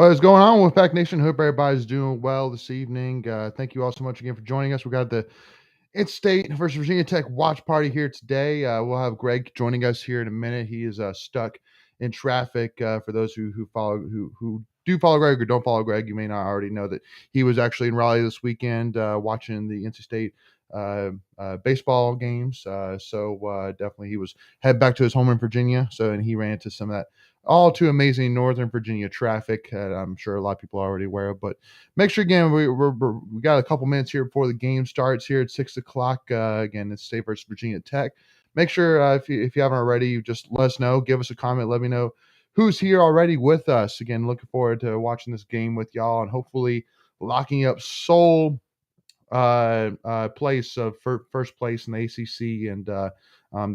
What is going on, Wolfpack Nation? Hope everybody's doing well this evening. Thank you all so much again for joining us. We got the In-State versus Virginia Tech watch party here today. We'll have Greg joining us here in a minute. He is stuck in traffic. For those who do follow Greg or don't follow Greg, you may not already know that he was actually in Raleigh this weekend watching the NC State baseball games. So definitely he was head back to his home in Virginia. And he ran into some of that all too amazing Northern Virginia traffic. I'm sure a lot of people are already aware of, but make sure again we got a couple minutes here before the game starts here at 6 o'clock. Again, it's State versus Virginia Tech. Make sure if you haven't already, just let us know, give us a comment, let me know who's here already with us. Again, looking forward to watching this game with y'all and hopefully locking up sole place of first place in the ACC and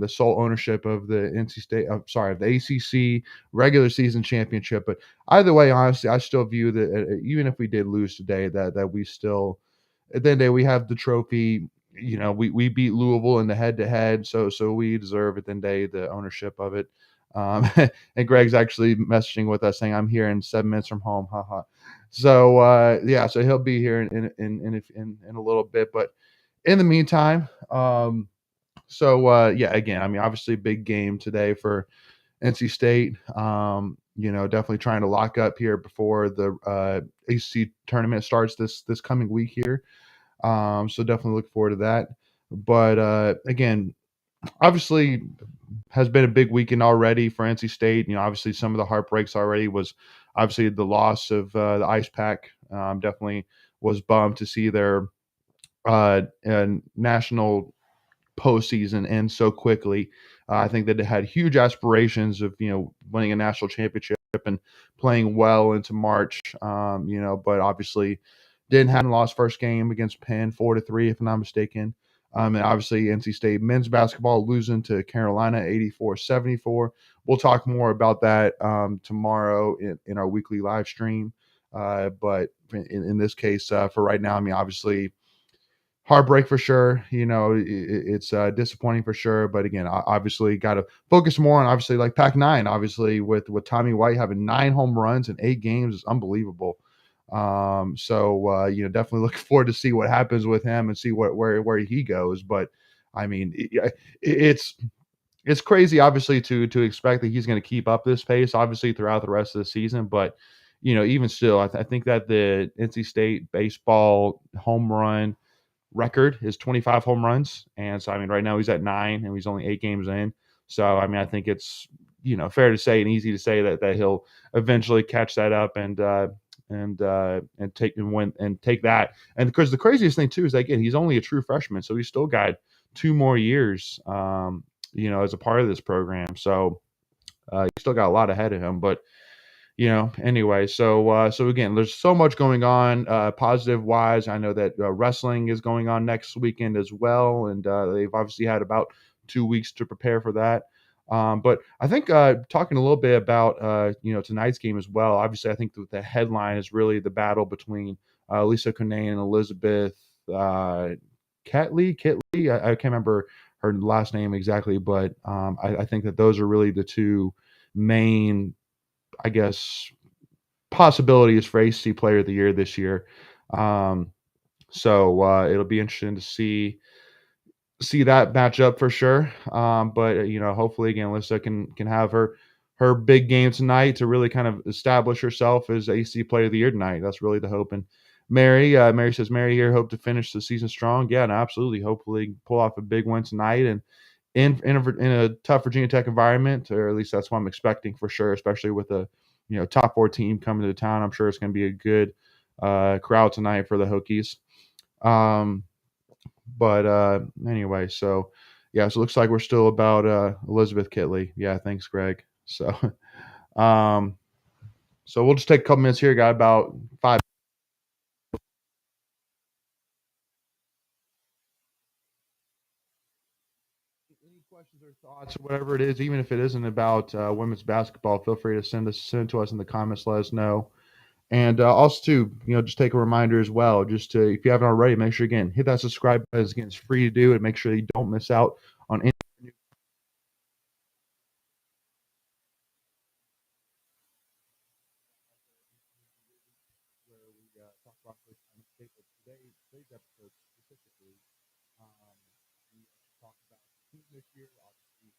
the sole ownership of the NC State. I'm sorry, of the ACC regular season championship. But either way, honestly, I still view that even if we did lose today, that we still at the end of the day we have the trophy. You know, we beat Louisville in the head to head, so we deserve at the end of the day the ownership of it. And Greg's actually messaging with us saying, "I'm here in 7 minutes from home." Haha. So yeah, so he'll be here in a little bit. But in the meantime, yeah, again, I mean, obviously, big game today for NC State. Definitely trying to lock up here before the ACC tournament starts this coming week here. So definitely look forward to that. But again, obviously has been a big weekend already for NC State. Obviously some of the heartbreaks already was obviously the loss of the Ice Pack. Definitely was bummed to see their national postseason end so quickly. I think that they had huge aspirations of winning a national championship and playing well into March. But obviously didn't have lost first game against Penn 4-3 if I'm not mistaken. And obviously NC State men's basketball losing to Carolina 84-74. We'll talk more about that tomorrow in our weekly live stream. But in this case, for right now, I mean, obviously heartbreak for sure. It's disappointing for sure. But again, obviously got to focus more on obviously like Pac-9. Obviously with Tommy White having 9 home runs in 8 games is unbelievable. Definitely looking forward to see what happens with him and see where he goes. But I mean, it's crazy, obviously, to expect that he's going to keep up this pace, obviously, throughout the rest of the season. But even still, I think that the NC State baseball home run record is 25 home runs, and so I mean, right now he's at 9, and he's only 8 games in. So I mean, I think it's fair to say and easy to say that he'll eventually catch that up and take and win and take that. And because the craziest thing too is, again, he's only a true freshman, so he's still got 2 more years, as a part of this program. So he's still got a lot ahead of him. But anyway, so again, there's so much going on positive wise. I know that wrestling is going on next weekend as well, and they've obviously had about 2 weeks to prepare for that. But I think talking a little bit about tonight's game as well. Obviously, I think that the headline is really the battle between Lisa Conane and Elizabeth Kitley. I can't remember her last name exactly, but I think that those are really the two main, I guess, possibilities for ACC Player of the Year this year. It'll be interesting to see that matchup for sure. But hopefully again, Alyssa can have her big game tonight to really kind of establish herself as ACC Player of the Year tonight. That's really the hope. And Mary says, Mary here, hope to finish the season strong. Yeah, no, absolutely. Hopefully pull off a big win tonight and in a tough Virginia Tech environment, or at least that's what I'm expecting for sure, especially with a top 4 team coming to town. I'm sure it's going to be a good crowd tonight for the Hokies. Anyway, so yeah, so it looks like we're still about Elizabeth Kitley. Yeah, thanks, Greg. So we'll just take a couple minutes here. Got about 5. Any questions or thoughts or whatever it is, even if it isn't about women's basketball, feel free to send it to us in the comments. Let us know. And also, too, just take a reminder as well, just to, if you haven't already, make sure, again, hit that subscribe button. Again, it's free to do, and make sure you don't miss out on any new. this year. Obviously,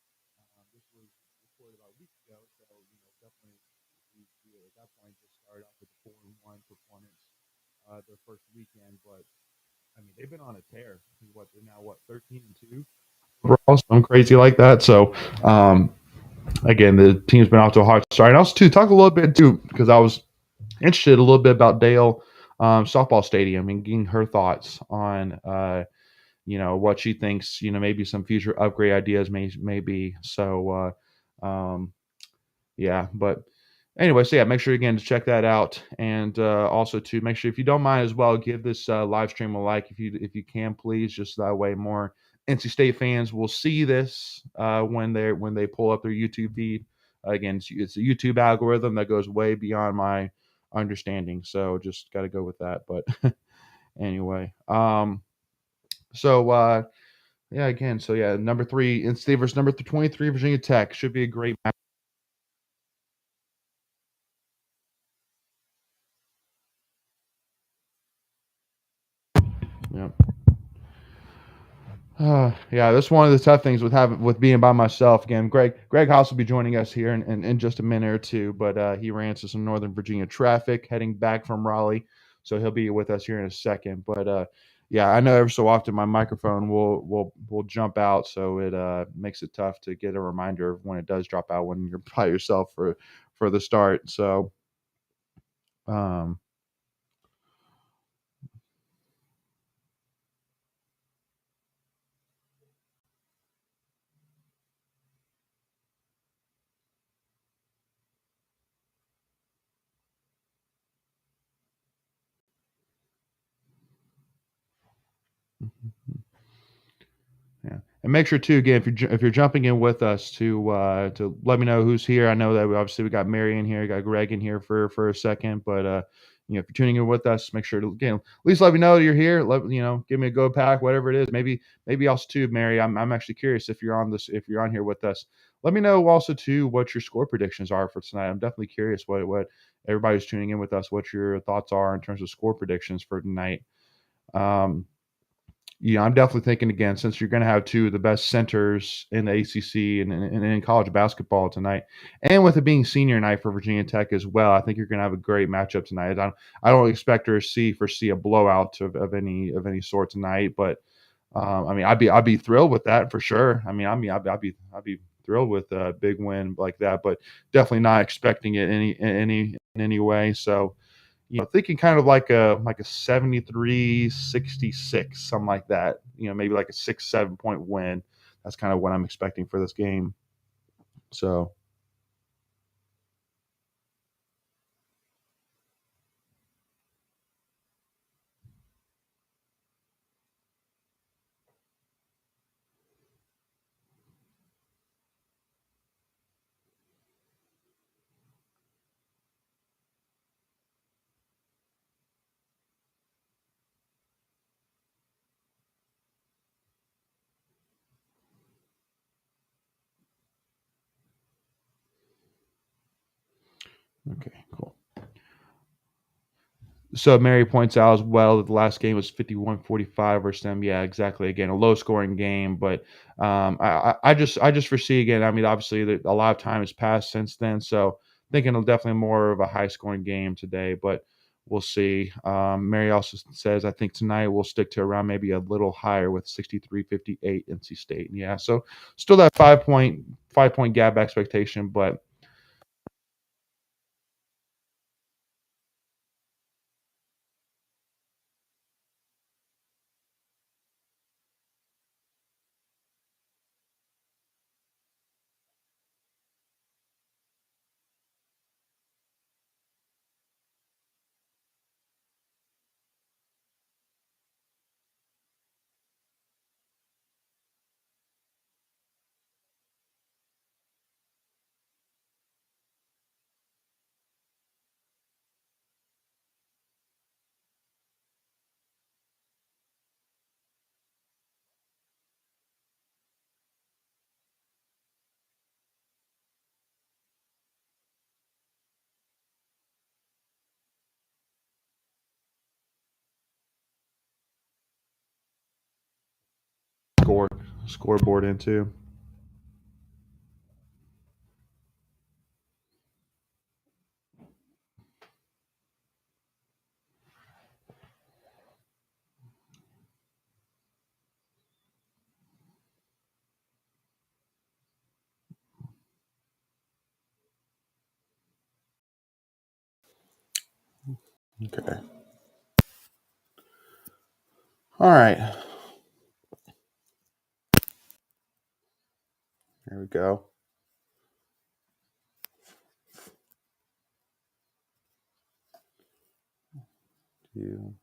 this was recorded about a week ago, so definitely we at that point just started off with a 4-1 performance their first weekend. But I mean, they've been on a tear. What they're now, what 13-2 overall, something crazy like that. So again, the team's been off to a hot start. And also, too, talk a little bit too, because I was interested a little bit about Dale softball stadium and getting her thoughts on what she thinks, maybe some future upgrade ideas may be. So yeah, but anyway, so yeah, make sure again to check that out, and also to make sure, if you don't mind as well, give this live stream a like if you can, please, just that way more NC State fans will see this when they pull up their YouTube feed. Again, it's a YouTube algorithm that goes way beyond my understanding, so just got to go with that. But anyway, so yeah, again, so yeah, number 3 NC State versus number 23 Virginia Tech should be a great match. Yeah. Yeah, that's one of the tough things with being by myself. Again, Greg House will be joining us here in just a minute or two, but he ran into some Northern Virginia traffic heading back from Raleigh, so he'll be with us here in a second. But yeah, I know every so often my microphone will jump out, so it makes it tough to get a reminder of when it does drop out when you're by yourself for the start. So um, Yeah, and make sure too, again, if you're jumping in with us to let me know who's here. I know that we got Mary in here, got Greg in here for a second, but if you're tuning in with us, make sure to, again, at least let me know you're here. Give me a go pack, whatever it is. Maybe also too, Mary. I'm actually curious if you're on here with us. Let me know also too what your score predictions are for tonight. I'm definitely curious what everybody's tuning in with us, what your thoughts are in terms of score predictions for tonight. Um, yeah, I'm definitely thinking, again, since you're going to have two of the best centers in the ACC and in college basketball tonight, and with it being senior night for Virginia Tech as well, I think you're going to have a great matchup tonight. I don't expect her to foresee a blowout of any sort tonight, but I mean, I'd be thrilled with that for sure. I'd be thrilled with a big win like that, but definitely not expecting it in any way. So thinking kind of like a 73-66, something like that. Maybe like a 6-7 point win. That's kind of what I'm expecting for this game. So okay, cool. So Mary points out as well that the last game was 51-45 versus them. Yeah, exactly. Again, a low scoring game, but I just foresee, again. I mean, obviously a lot of time has passed since then, so thinking of definitely more of a high scoring game today, but we'll see. Mary also says I think tonight we'll stick to around maybe a little higher with 63-58 NC State. Yeah, so still that 5 point gap expectation, but score scoreboard into. Okay. All right. Here we go. You.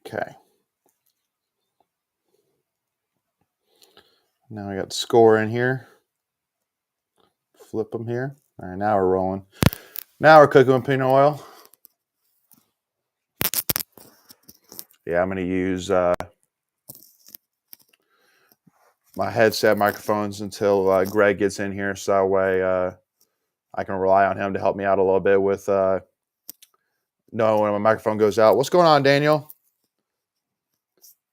Okay. Now I got score in here. Flip them here. All right, now we're rolling. Now we're cooking with peanut oil. Yeah, I'm going to use my headset microphones until Greg gets in here, so that way I can rely on him to help me out a little bit with knowing when my microphone goes out. What's going on, Daniel?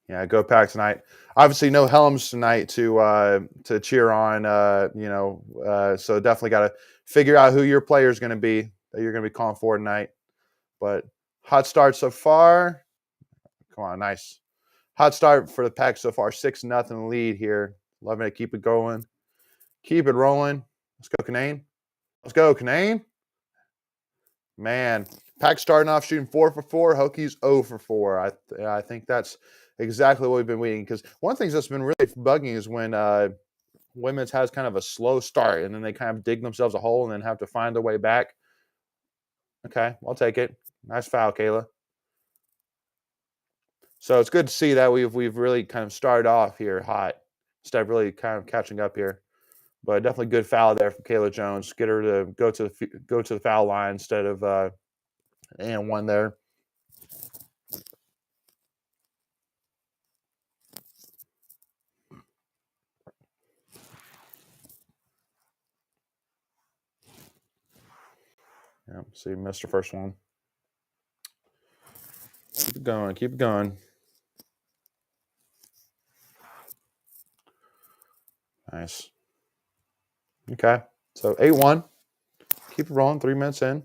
Yeah, go Pack tonight. Obviously, no Helms tonight to cheer on. So definitely got to figure out who your player is going to be that you're going to be calling for tonight. But hot start so far. Come on, nice hot start for the Pack so far. 6-0 lead here. Loving it. Keep it going. Keep it rolling. Let's go, Canane. Let's go, Canane. Man, Pack starting off shooting 4 for 4. Hokies 0 for 4. I think that's exactly what we've been waiting. Because one of the things that's been really bugging is when women's has kind of a slow start and then they kind of dig themselves a hole and then have to find their way back. Okay, I'll take it. Nice foul, Kayla. So it's good to see that we've really kind of started off here hot instead of really kind of catching up here. But definitely good foul there from Kayla Jones. Get her to go to the foul line instead of and one there. Yeah, see, missed the first one. Keep it going. Keep it going. Nice. Okay. So 8-1. Keep it rolling. 3 minutes in.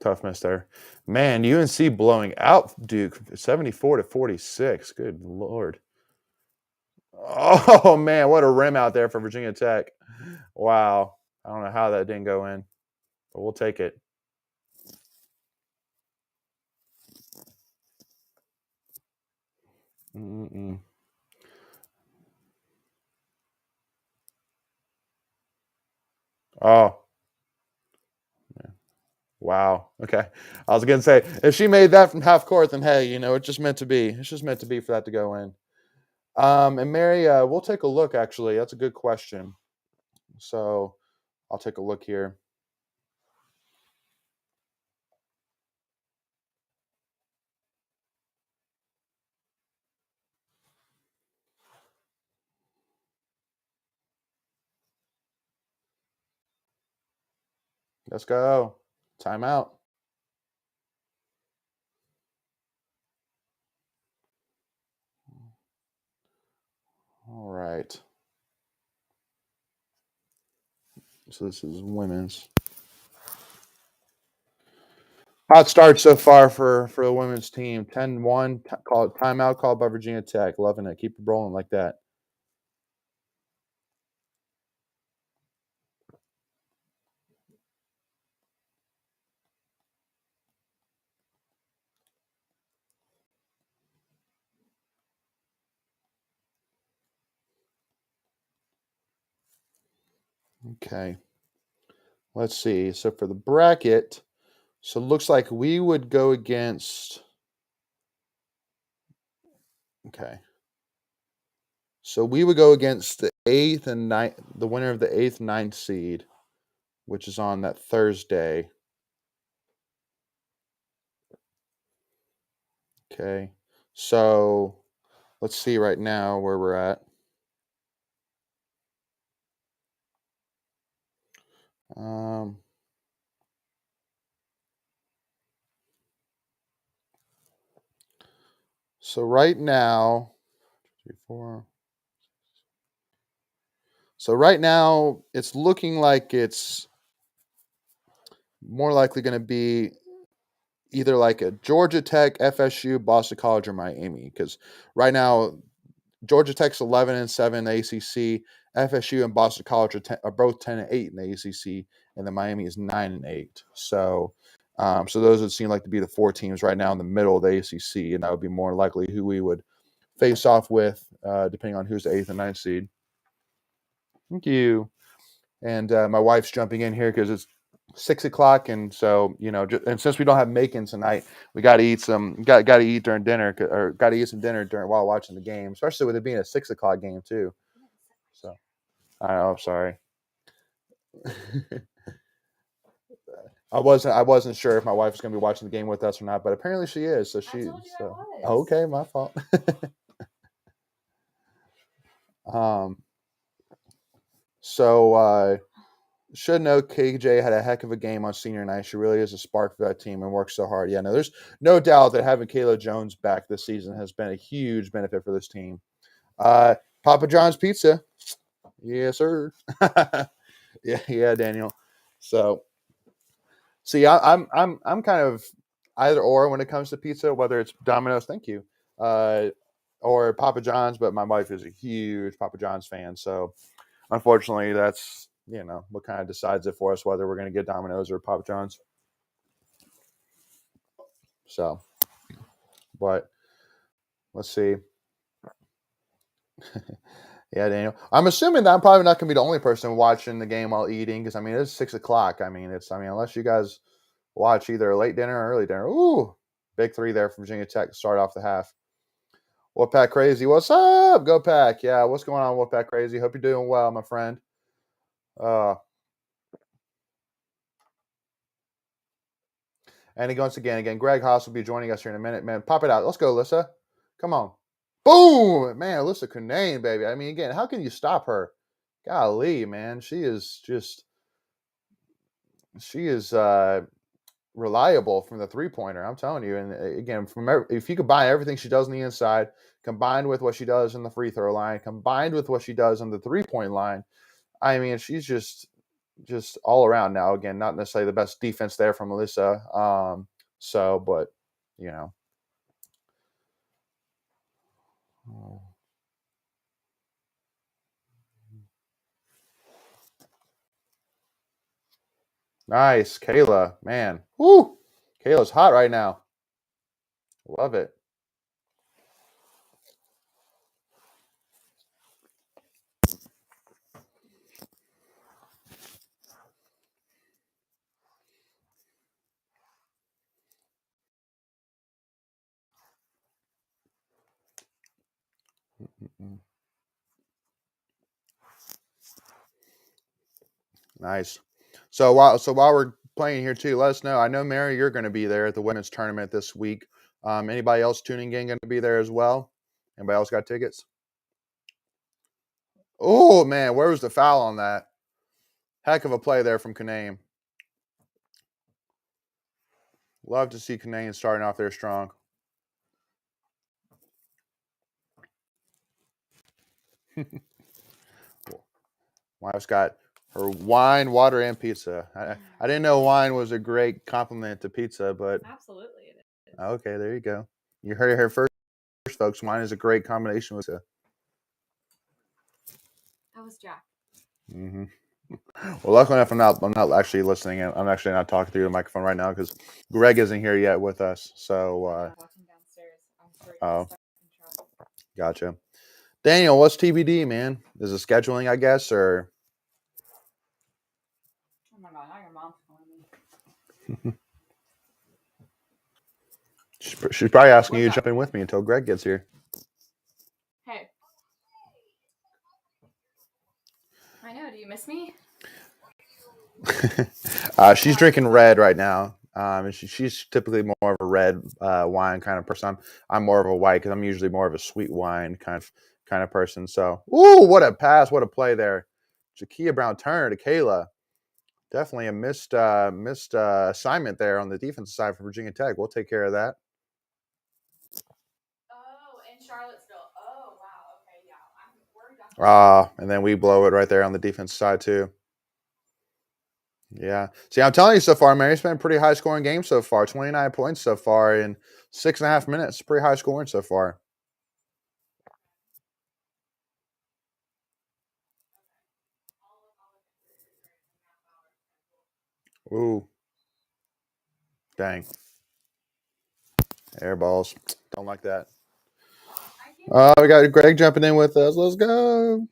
Tough miss there. Man, UNC blowing out Duke 74-46. Good Lord. Oh, man. What a rim out there for Virginia Tech. Wow. I don't know how that didn't go in, but we'll take it. Mm-mm. Oh, wow. Okay. I was going to say, if she made that from half court, then hey, it's just meant to be. It's just meant to be for that to go in. And Mary, we'll take a look, actually. That's a good question. So I'll take a look here. Let's go. Timeout. All right. So this is women's. Hot start so far for the women's team. 10-1. Call it timeout called by Virginia Tech. Loving it. Keep it rolling like that. Okay. let's see. So for the bracket, so it looks like we would go against. Okay. So we would go against the 8th and 9th, the winner of the 8th, 9th seed, which is on that Thursday. Okay. So let's see right now where we're at. So right now, 3, 4. So right now, it's looking like it's more likely going to be either like a Georgia Tech, FSU, Boston College, or Miami. Because right now, Georgia Tech's 11-7 in the ACC. FSU and Boston College are both 10-8 in the ACC, and then Miami is 9-8. So, so those would seem like to be the 4 teams right now in the middle of the ACC, and that would be more likely who we would face off with, depending on who's the 8th and 9th seed. Thank you. And my wife's jumping in here because it's 6:00, and so and since we don't have Macon tonight, we got to eat got to eat during dinner, or got to eat some dinner while watching the game, especially with it being a 6:00 game too. So I'm sorry. I wasn't sure if my wife was going to be watching the game with us or not, but apparently she is. So okay, my fault. So should know KJ had a heck of a game on senior night. She really is a spark for that team and works so hard. Yeah, no, there's no doubt that having Kayla Jones back this season has been a huge benefit for this team. Papa John's Pizza. Yes, sir. yeah, Daniel. So see, I'm kind of either or when it comes to pizza, whether it's Domino's, thank you, or Papa John's. But my wife is a huge Papa John's fan, so unfortunately, that's what kind of decides it for us whether we're going to get Domino's or Papa John's. So, but let's see. Yeah, Daniel. I'm assuming that I'm probably not going to be the only person watching the game while eating because it's 6:00. Unless you guys watch either a late dinner or early dinner. Ooh, big 3 there from Virginia Tech to start off the half. Wolfpack Crazy, what's up? Go Pack. Yeah, what's going on, Wolfpack Crazy? Hope you're doing well, my friend. And once again, Greg Haas will be joining us here in a minute. Man, pop it out. Let's go, Alyssa. Come on. Boom! Man, Alyssa Cunane, baby. Again, how can you stop her? Golly, man. She is reliable from the 3-pointer. I'm telling you. And again, if you combine everything she does on the inside, combined with what she does in the free throw line, combined with what she does on the 3-point line, she's just all around now. Again, not necessarily the best defense there from Alyssa. But nice, Kayla, man. Woo! Kayla's hot right now. Love it. Nice. So while we're playing here too, let us know. I know, Mary, you're going to be there at the women's tournament this week. Anybody else tuning in going to be there as well? Anybody else got tickets? Oh man, where was the foul on that? Heck of a play there from Kanane. Love to see Kanane starting off there strong. Wife's got her wine, water, and pizza. I didn't know wine was a great compliment to pizza, but absolutely it is. Okay, there you go. You heard it here first, folks. Wine is a great combination with pizza. That was Jack. Mm-hmm. Well, luckily enough, I'm not actually listening. I'm actually not talking through the microphone right now because Greg isn't here yet with us. So, watching downstairs. Oh, gotcha. Daniel, what's TBD, man? Is it scheduling, I guess, or? Oh my god, I am She's probably asking you to jump in with me until Greg gets here. Hey. I know. Do you miss me? She's drinking red right now. She's typically more of a red wine kind of person. I'm more of a white because I'm usually more of a sweet wine kind of person. So, ooh, what a pass! What a play there. Jakia Brown Turner to Kayla. Definitely a missed assignment there on the defensive side for Virginia Tech. We'll take care of that. Oh, in Charlottesville. Oh, wow. Okay, yeah. I'm worried. And then we blow it right there on the defensive side too. Yeah. See, I'm telling you so far, Mary, it's been a pretty high scoring game so far. 29 points so far in 6.5 minutes. Pretty high scoring so far. Ooh. Dang. Air balls. Don't like that. We got Greg jumping in with us. Let's go.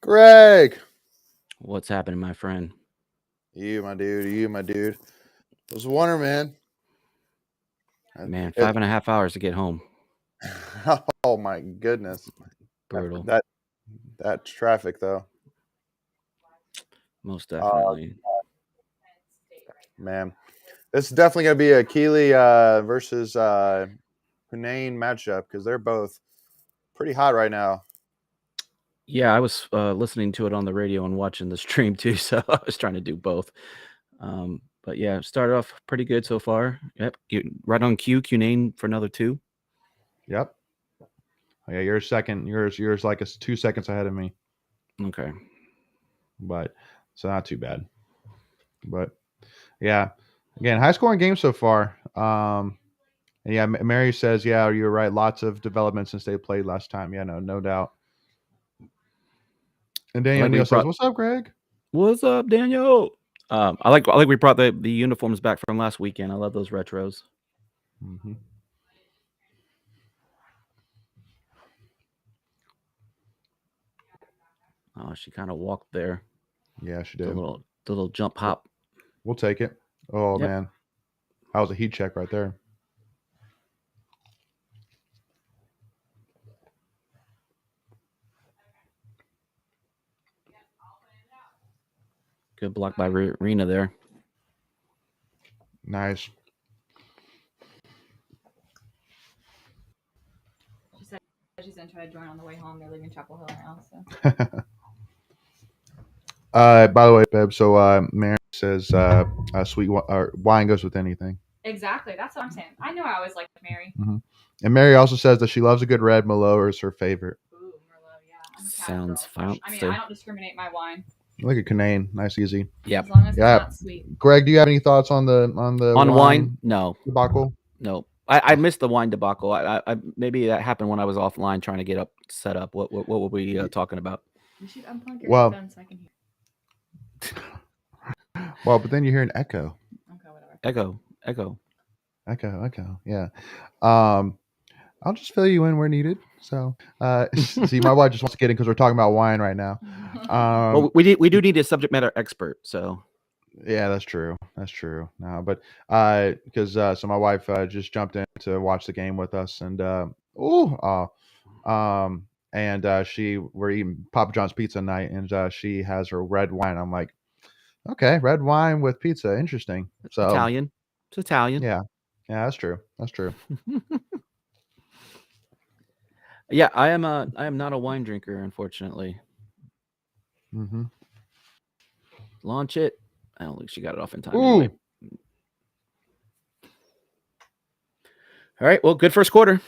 Greg. What's happening, my friend? You, my dude. I was wondering, man. Man, 5.5 hours to get home. Oh, my goodness. Brutal. That traffic, though. Most definitely. Man. This is definitely going to be a Keeley versus Hunain matchup because they're both pretty hot right now. Yeah, I was listening to it on the radio and watching the stream too, so I was trying to do both. But yeah, started off pretty good so far. Yep, right on cue. Cunane for another 2. Yep. Yeah, you're second. Yours like 2 seconds ahead of me. Okay. But so not too bad. But yeah, again, high scoring game so far. And yeah, Mary says, yeah, you're right. Lots of development since they played last time. Yeah, no doubt. And Daniel Neal says, "What's up, Greg? What's up, Daniel? I like we brought the uniforms back from last weekend. I love those retros. Mm-hmm. Oh, she kind of walked there. Yeah, she did. The little jump hop. We'll take it. Oh, yep. Man. That was a heat check right there. Good block by Rena there. Nice. She said she's going to try to join on the way home. They're leaving Chapel Hill now. So. By the way, babe, so Mary says sweet wine goes with anything. Exactly. That's what I'm saying. I know I always liked Mary. Mm-hmm. And Mary also says that she loves a good red. Merlot is her favorite. Ooh, Merlot, yeah. Sounds fun. I mean, I don't discriminate my wine. Look at Canane. Nice, easy. Yeah. As long as it's not sweet. Greg, do you have any thoughts on wine? No. Debacle? No. I missed the wine debacle. I maybe that happened when I was offline trying to get set up. What were we talking about? You should unplug your headphones so I can hear. Well, but then you hear an echo. Okay, whatever. Echo. Yeah. I'll just fill you in where needed. So, see, my wife just wants to get in because we're talking about wine right now. Well, we do need a subject matter expert. So, yeah, that's true. No, but because so my wife just jumped in to watch the game with us, and we're eating Papa John's pizza night, and she has her red wine. I'm like, okay, red wine with pizza, interesting. So Italian. It's Italian. Yeah, that's true. Yeah, I am not a wine drinker, unfortunately. Mm-hmm. Launch it. I don't think she got it off in time. Anyway. All right. Well, good first quarter.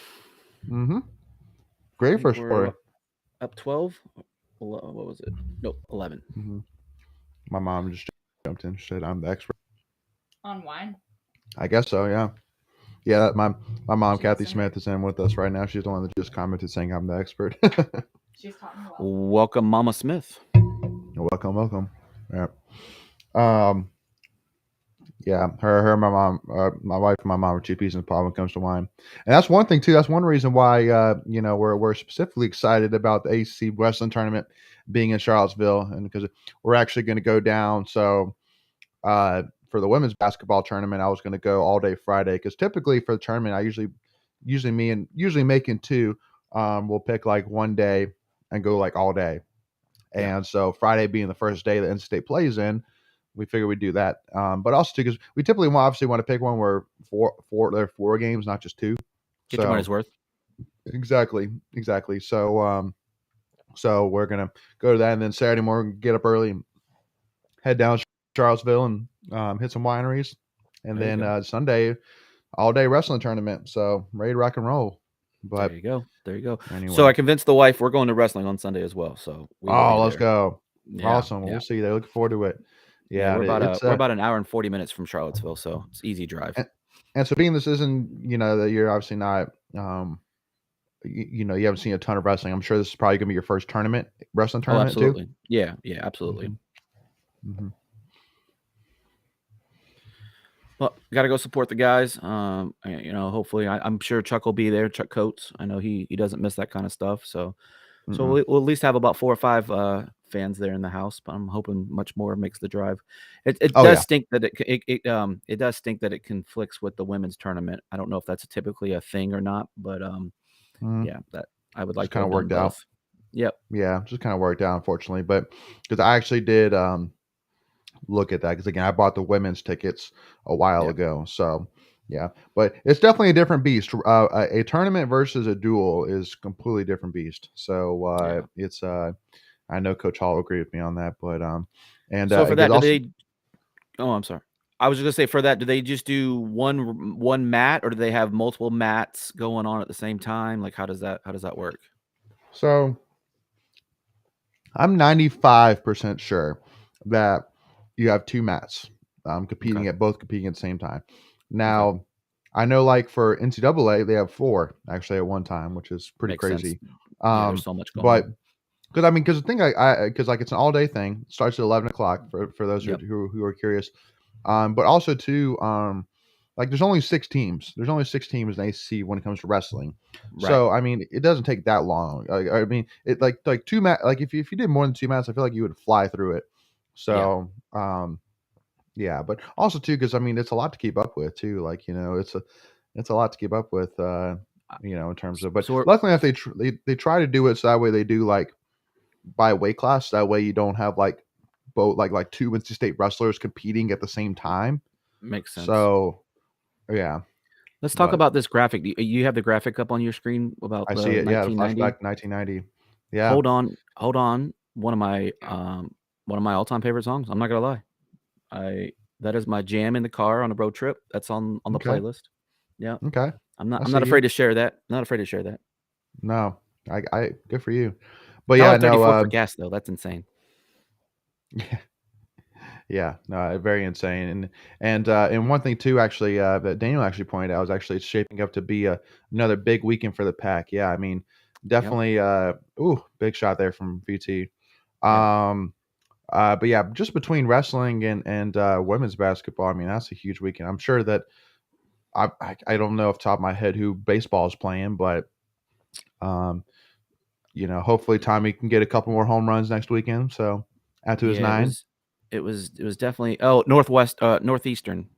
Mm-hmm. Great first quarter. Up 12. What was it? Nope, 11. Mm-hmm. My mom just jumped in. She said, "I'm the expert on wine." I guess so. Yeah. Yeah, my mom, Kathy Smith, is in with us right now. She's the one that just commented saying I'm the expert. She's taught me well. Welcome, Mama Smith. Welcome. Yeah. Yeah, her, my mom, my wife, and my mom are two peas in the pod when it comes to wine, and that's one thing too. That's one reason why we're specifically excited about the ACC Wrestling Tournament being in Charlottesville, and because we're actually going to go down. So for the women's basketball tournament, I was going to go all day Friday because typically for the tournament, I usually making two, we'll pick like one day and go like all day. Yeah. And so Friday being the first day that NC State plays in, we figure we'd do that. But also too, because we typically obviously want to pick one where there are four games, not just two. Get your money's worth. Exactly. So we're gonna go to that, and then Saturday morning get up early, and head down to Charlottesville, and hit some wineries, and There you then Sunday all day wrestling tournament. So ready to rock and roll. But there you go. There you go. anyway. So I convinced the wife we're going to wrestling on Sunday as well. So we will be let's there. go. Yeah, Awesome. yeah. We'll see you there. Looking forward to it. Yeah, we're about an hour and 40 minutes from Charlottesville, so it's easy drive. And so being this isn't, that you're obviously not, you haven't seen a ton of wrestling. I'm sure this is probably going to be your first wrestling tournament absolutely. too. Yeah, absolutely. Mm-hmm. Well, got to go support the guys. Hopefully, I'm sure Chuck will be there. Chuck Coates. I know he doesn't miss that kind of stuff. So we'll at least have about 4 or 5 fans there in the house. But I'm hoping much more makes the drive. It does stink that it does stink that it conflicts with the women's tournament. I don't know if that's typically a thing or not, but yeah, that I would like to have done both. Yep. Yeah, just kind of worked out, unfortunately, but because I actually did look at that, because again, I bought the women's tickets a while ago, so yeah, but it's definitely a different beast. A tournament versus a duel is completely different beast. So it's I know Coach Hall will agree with me on that, but and so for that, also, I'm sorry. I was just gonna say, for that, do they just do one mat, or do they have multiple mats going on at the same time? Like, how does that work? So I'm 95% sure that you have two mats competing at the same time. Now, I know like for NCAA, they have 4 actually at one time, which is pretty Makes crazy. sense. There's so much going on. Because the thing because like it's an all day thing. It starts at 11 o'clock for those who are curious. But also too, like there's only 6 teams. There's only 6 teams in ACC when it comes to wrestling. Right. So I mean, it doesn't take that long. I mean, it like 2 mat. Like if you did more than 2 mats, I feel like you would fly through it. So yeah, but also too, because I mean, it's a lot to keep up with too. Like it's a lot to keep up with. In terms of. But So luckily enough, they try to do it so that way they do like by weight class. That way you don't have like both like 2 NC State wrestlers competing at the same time. Makes sense. So yeah. Let's talk about this graphic. You have the graphic up on your screen about I see it. Yeah, the 1990? flashback 1990. Yeah. Hold on. One of my all-time favorite songs. I'm not gonna lie. That is my jam in the car on a road trip. That's on the playlist. Yeah. Okay. I'm not afraid to share that. Not afraid to share that. No, I good for you. But yeah, no. for gas though. That's insane. Yeah, no, very insane. And one thing too, actually, that Daniel actually pointed out, is actually it's shaping up to be another big weekend for the Pack. Yeah, I mean, definitely. Big shot there from VT. But yeah, just between wrestling and women's basketball, I mean, that's a huge weekend. I'm sure that I don't know off the top of my head who baseball is playing, but hopefully Tommy can get a couple more home runs next weekend. So add to his 9. It was definitely Northeastern.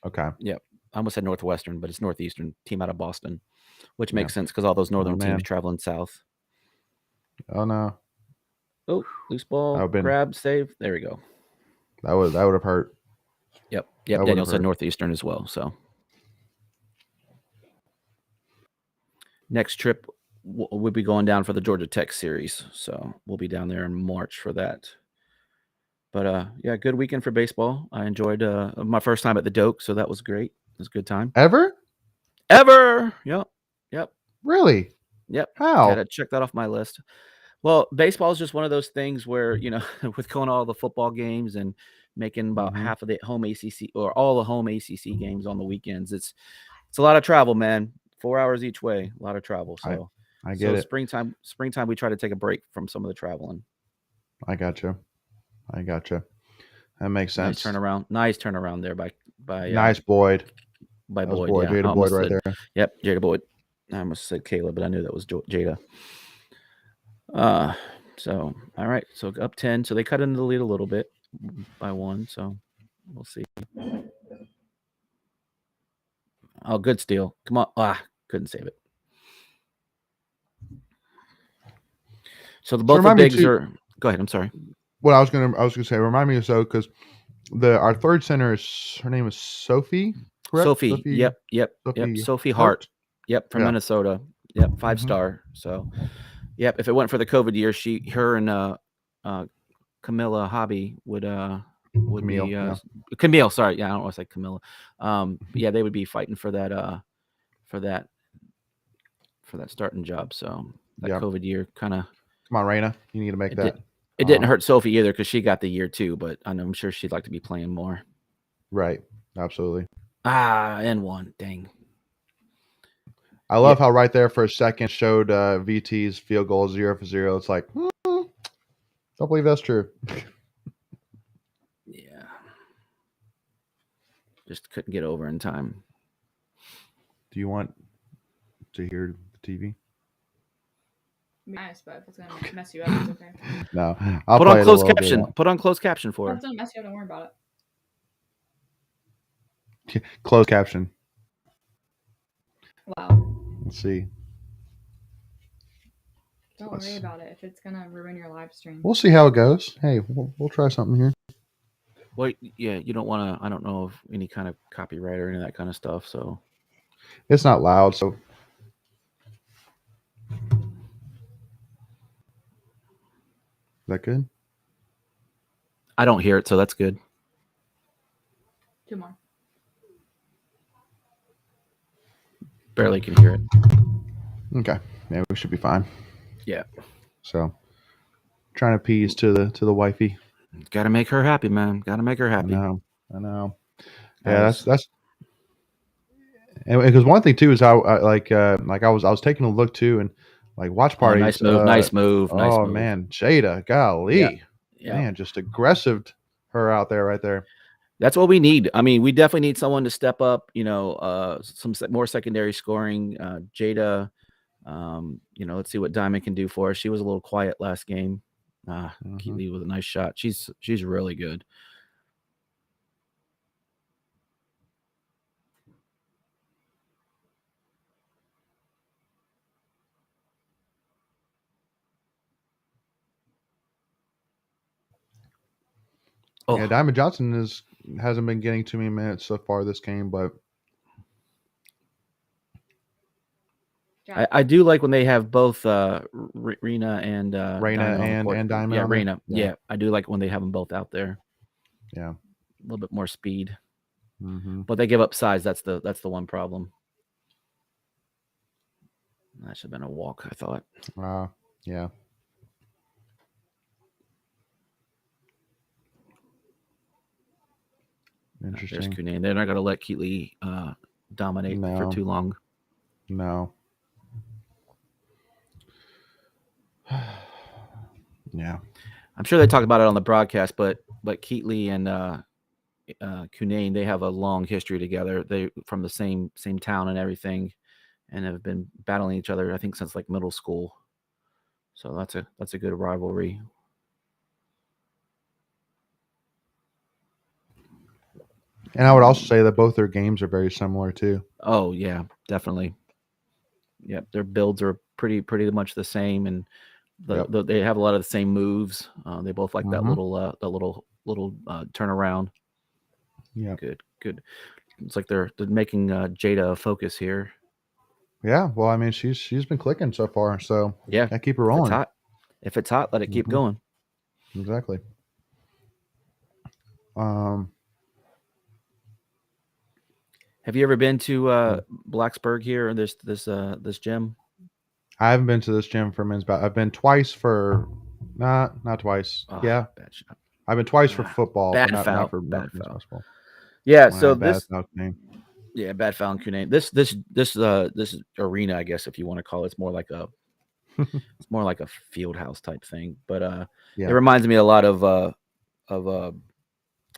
Okay. Yep. I almost said Northwestern, but it's Northeastern, team out of Boston, which makes sense because all those northern teams traveling south. Oh no. Oh, loose ball, grab, save. There we go. That would have hurt. Yep. Daniel said Northeastern as well. So next trip we'll be going down for the Georgia Tech series, so we'll be down there in March for that. But yeah, good weekend for baseball. I enjoyed my first time at the Doak, so that was great. It was a good time. Ever? Yep. Really? Yep. How? Gotta check that off my list. Well, baseball is just one of those things where, with going all the football games and making about half of the home ACC or all the home ACC games on the weekends, it's a lot of travel, man. 4 hours each way, a lot of travel. So I get it. Springtime, we try to take a break from some of the traveling. I gotcha. That makes sense. Nice turnaround there by Nice Boyd. by That was Boyd. Boyd. Yeah, I Jada Boyd almost right said- there. Yep, Jada Boyd. I almost said Kayla, but I knew that was Jada. So all right, so up 10. So they cut into the lead a little bit by 1. So we'll see. Oh, good steal. Come on. Couldn't save it. So both the remind me bigs too- are. Go ahead. I'm sorry. Well, I was gonna say, remind me of so because our third center is her name is Sophie, correct? Sophie. Yep. Sophie Hart. Yep, from Yeah. Minnesota. Yep, 5 Mhm. star. So, yep. If it weren't for the COVID year, her and Camilla Hobby would Camille, be yeah. Camille. Sorry, yeah, I don't want to say Camilla. Yeah, they would be fighting for that starting job. So that Yeah. COVID year kind of. Come on, Raina, you need to make that. It didn't hurt Sophie either because she got the year too, but I'm sure she'd like to be playing more. Right. Absolutely. And 1. Dang. I love how right there for a second showed VT's field goal 0-for-0. It's like, don't believe that's true. Yeah. Just couldn't get over in time. Do you want to hear the TV? Nice, but if it's gonna mess you up, it's okay. No. I'll Put play on it a closed little bit. caption. Put on closed caption for If her. it's gonna mess you up, don't worry about Closed caption. it. Wow. Let's see. Don't worry about it if it's gonna ruin your live stream. We'll see how it goes. Hey, we'll try something here. Well, yeah, you don't want to. I don't know of any kind of copyright or any of that kind of stuff. So It's not loud, so. Is that good? I don't hear it, so that's good. 2 more. Barely can hear it. Okay. Yeah, we should be fine. Yeah. So, trying to appease to the wifey. Got to make her happy, man. Got to make her happy. I know. Yeah, that's. And because one thing too is how I was taking a look too, and like watch parties. Nice move. Nice move. Oh man, Jada, golly, Yeah. man, just aggressive her out there, right there. That's what we need. I mean, we definitely need someone to step up. Some more secondary scoring. Jada. Let's see what Diamond can do for us. She was a little quiet last game. Keeley with a nice shot. She's really good. Oh. Yeah, Diamond Johnson hasn't been getting too many minutes so far this game, but I do like when they have both Rena and Raina and Diamond. Yeah, on there. Raina. Yeah, I do like when they have them both out there. Yeah, a little bit more speed, mm-hmm. but they give up size. That's the one problem. That should have been a walk, I thought. Yeah. Interesting. There's Kunane. They're not going to let Keatley dominate for too long. No. Yeah. I'm sure they talked about it on the broadcast, but Keatley and Kunane, they have a long history together. They from the same town and everything, and have been battling each other, I think, since like middle school. So that's a good rivalry. And I would also say that both their games are very similar too. Oh yeah, definitely. Yep, their builds are pretty much the same, and they have a lot of the same moves. They both like that little turnaround. Yeah, good. It's like they're making Jada a focus here. Yeah, well, I mean, she's been clicking so far, so yeah, I keep her rolling. If it's hot, let it keep going. Exactly. Have you ever been to Blacksburg here? This gym? I haven't been to this gym for men's basketball. I've been twice for not twice. Yeah, bad shot. I've been twice for football, bad but foul. not for Bad men's foul. basketball. Yeah, Wow, so bad foul name. Yeah, bad foul in Kunane. This arena, I guess, if you want to call it, it's more like a field house type thing. But it reminds me a lot of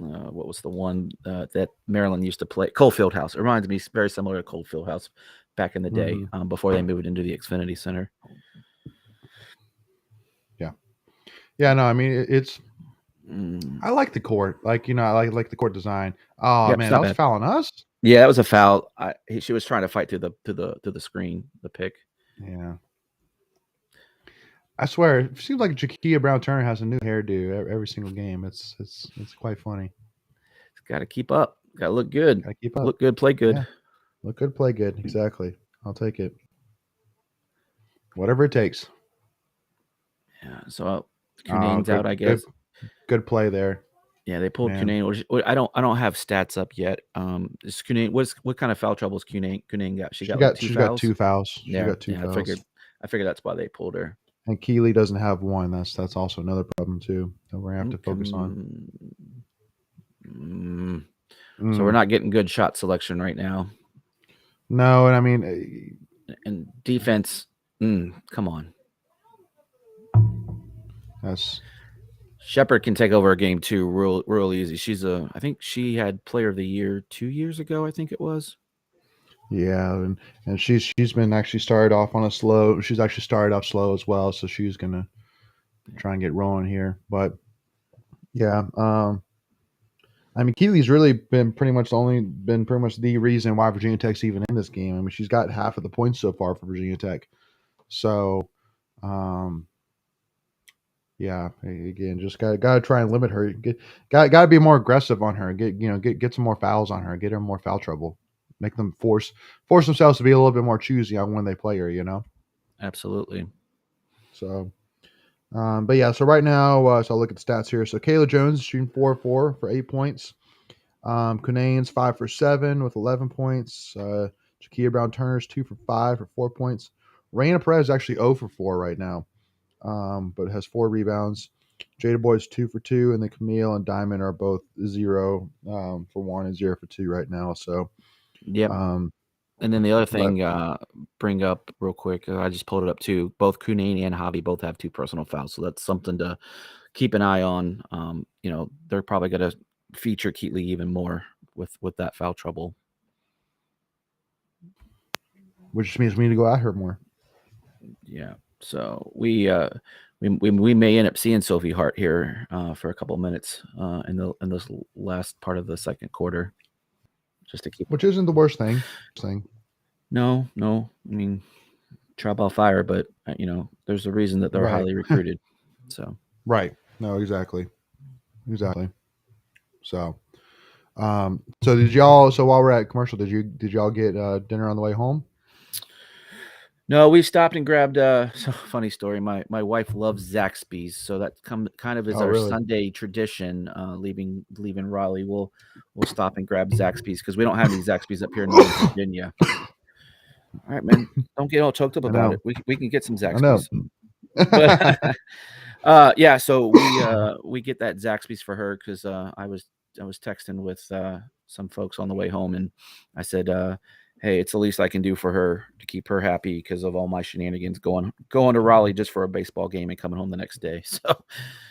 what was the one that Maryland used to play? Coalfield House. It reminds me very similar to Coalfield House back in the day, before they moved into the Xfinity Center. Yeah, no, I mean it's. I like the court, I like the court design. Oh Yep, man, it's that not was bad. fouling us. Yeah, that was a foul. She was trying to fight through the screen, the pick. Yeah, I swear, it seems like Jakia Brown Turner has a new hairdo every single game. It's quite funny. Got to keep up. Got to look good. Gotta keep up. Look good, play good. Yeah. Look good, play good. Exactly. I'll take it. Whatever it takes. Yeah. So Cunane's out, I guess. Good play there. Yeah, they pulled Man. Cunane. I don't have stats up yet. Is Cunane what kind of foul troubles Cunane got? She got she's fouls? got 2 fouls. She Yeah, got 2 yeah, fouls. I figured that's why they pulled her. And Keeley doesn't have one. That's also another problem too that we're gonna have to focus on. So we're not getting good shot selection right now. No, and I mean, and defense. Come on. That's Shepard can take over a game too, real easy. I think she had Player of the Year 2 years ago. I think it was. Yeah, and she's been actually started off on a slow. She's actually started off slow as well, so she's gonna try and get rolling here. But yeah, I mean, Keeley's really been pretty much the reason why Virginia Tech's even in this game. I mean, she's got half of the points so far for Virginia Tech. So, yeah, again, just gotta try and limit her. Gotta be more aggressive on her. Get some more fouls on her. Get her more foul trouble. Make them force themselves to be a little bit more choosy on when they play her. Absolutely. So, but yeah, so right now, so I'll look at the stats here. So Kayla Jones is shooting 4-4 for 8 points. Cunane's 5 for 7 with 11 points. Jakia Brown Turner's 2 for 5 for 4 points. Raina Perez is actually 0 for 4 right now, but has 4 rebounds. Jada Boyd's 2 for 2, and then Camille and Diamond are both 0 for 1 and 0 for 2 right now. So, yep. And then the other thing, bring up real quick. I just pulled it up too. Both Cunane and Hobby both have 2 personal fouls, so that's something to keep an eye on. They're probably going to feature Keatley even more with that foul trouble, which means we need to go at her more. Yeah. So we may end up seeing Sophie Hart here for a couple of minutes in this last part of the second quarter, just to keep. Which isn't the worst thing. No. I mean, trial by fire, but there's a reason that they're highly recruited. So. Right. No, exactly. So, did y'all? So while we're at commercial, did y'all get dinner on the way home? No, we stopped and grabbed. So funny story. My wife loves Zaxby's, so that kind of is our really? Sunday tradition. Leaving Raleigh, we'll stop and grab Zaxby's because we don't have any Zaxby's up here in Northern Virginia. All right, man. Don't get all choked up about it. We can get some Zaxby's. But, yeah. So we get that Zaxby's for her because I was texting with some folks on the way home, and I said, hey, it's the least I can do for her to keep her happy because of all my shenanigans going to Raleigh just for a baseball game and coming home the next day. So,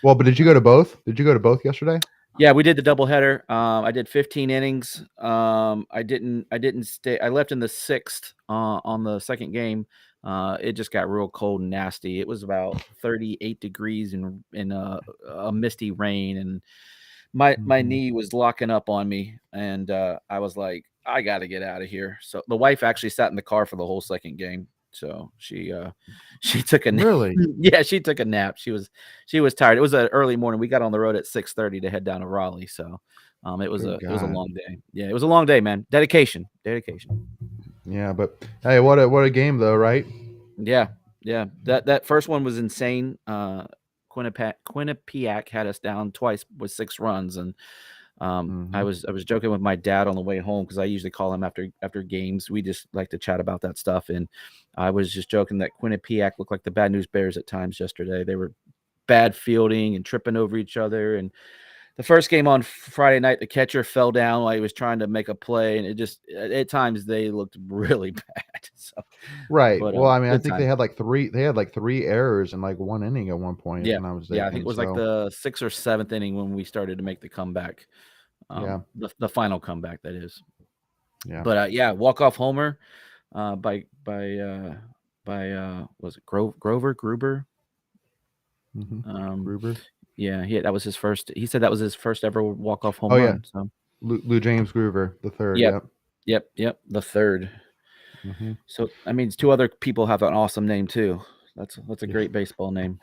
well, but did you go to both? Did you go to both yesterday? Yeah, we did the doubleheader. I did 15 innings. I didn't stay. I left in the 6th on the second game. It just got real cold and nasty. It was about 38 degrees in a misty rain, and my knee was locking up on me, and I was like, I got to get out of here. So the wife actually sat in the car for the whole second game. So she took a nap. Really? Yeah, she took a nap. She was tired. It was an early morning. We got on the road at 6:30 to head down to Raleigh. So it was a long day. Yeah, it was a long day, man. Dedication. Yeah, but hey, what a game though, right? Yeah. That first one was insane. Quinnipiac had us down twice with 6 runs, and I was joking with my dad on the way home because I usually call him after games. We just like to chat about that stuff, and I was just joking that Quinnipiac looked like the Bad News Bears at times yesterday. They were bad fielding and tripping over each other. And the first game on Friday night, the catcher fell down while he was trying to make a play, and it just at times they looked really bad. So, right. But, well, I mean, I think time. they had like 3 errors in like 1 inning at one point. Yeah, I think it was like the 6th or 7th inning when we started to make the comeback. Yeah. The final comeback, that is. Yeah. But yeah, walk-off homer by was it Gruber? Gruber. Yeah, that was his first. He said that was his first ever walk-off home Oh, yeah. run. So Lou James Gruber, the third. Yep. Yep, the third. Mm-hmm. So that means two other people have an awesome name too. That's a great baseball name.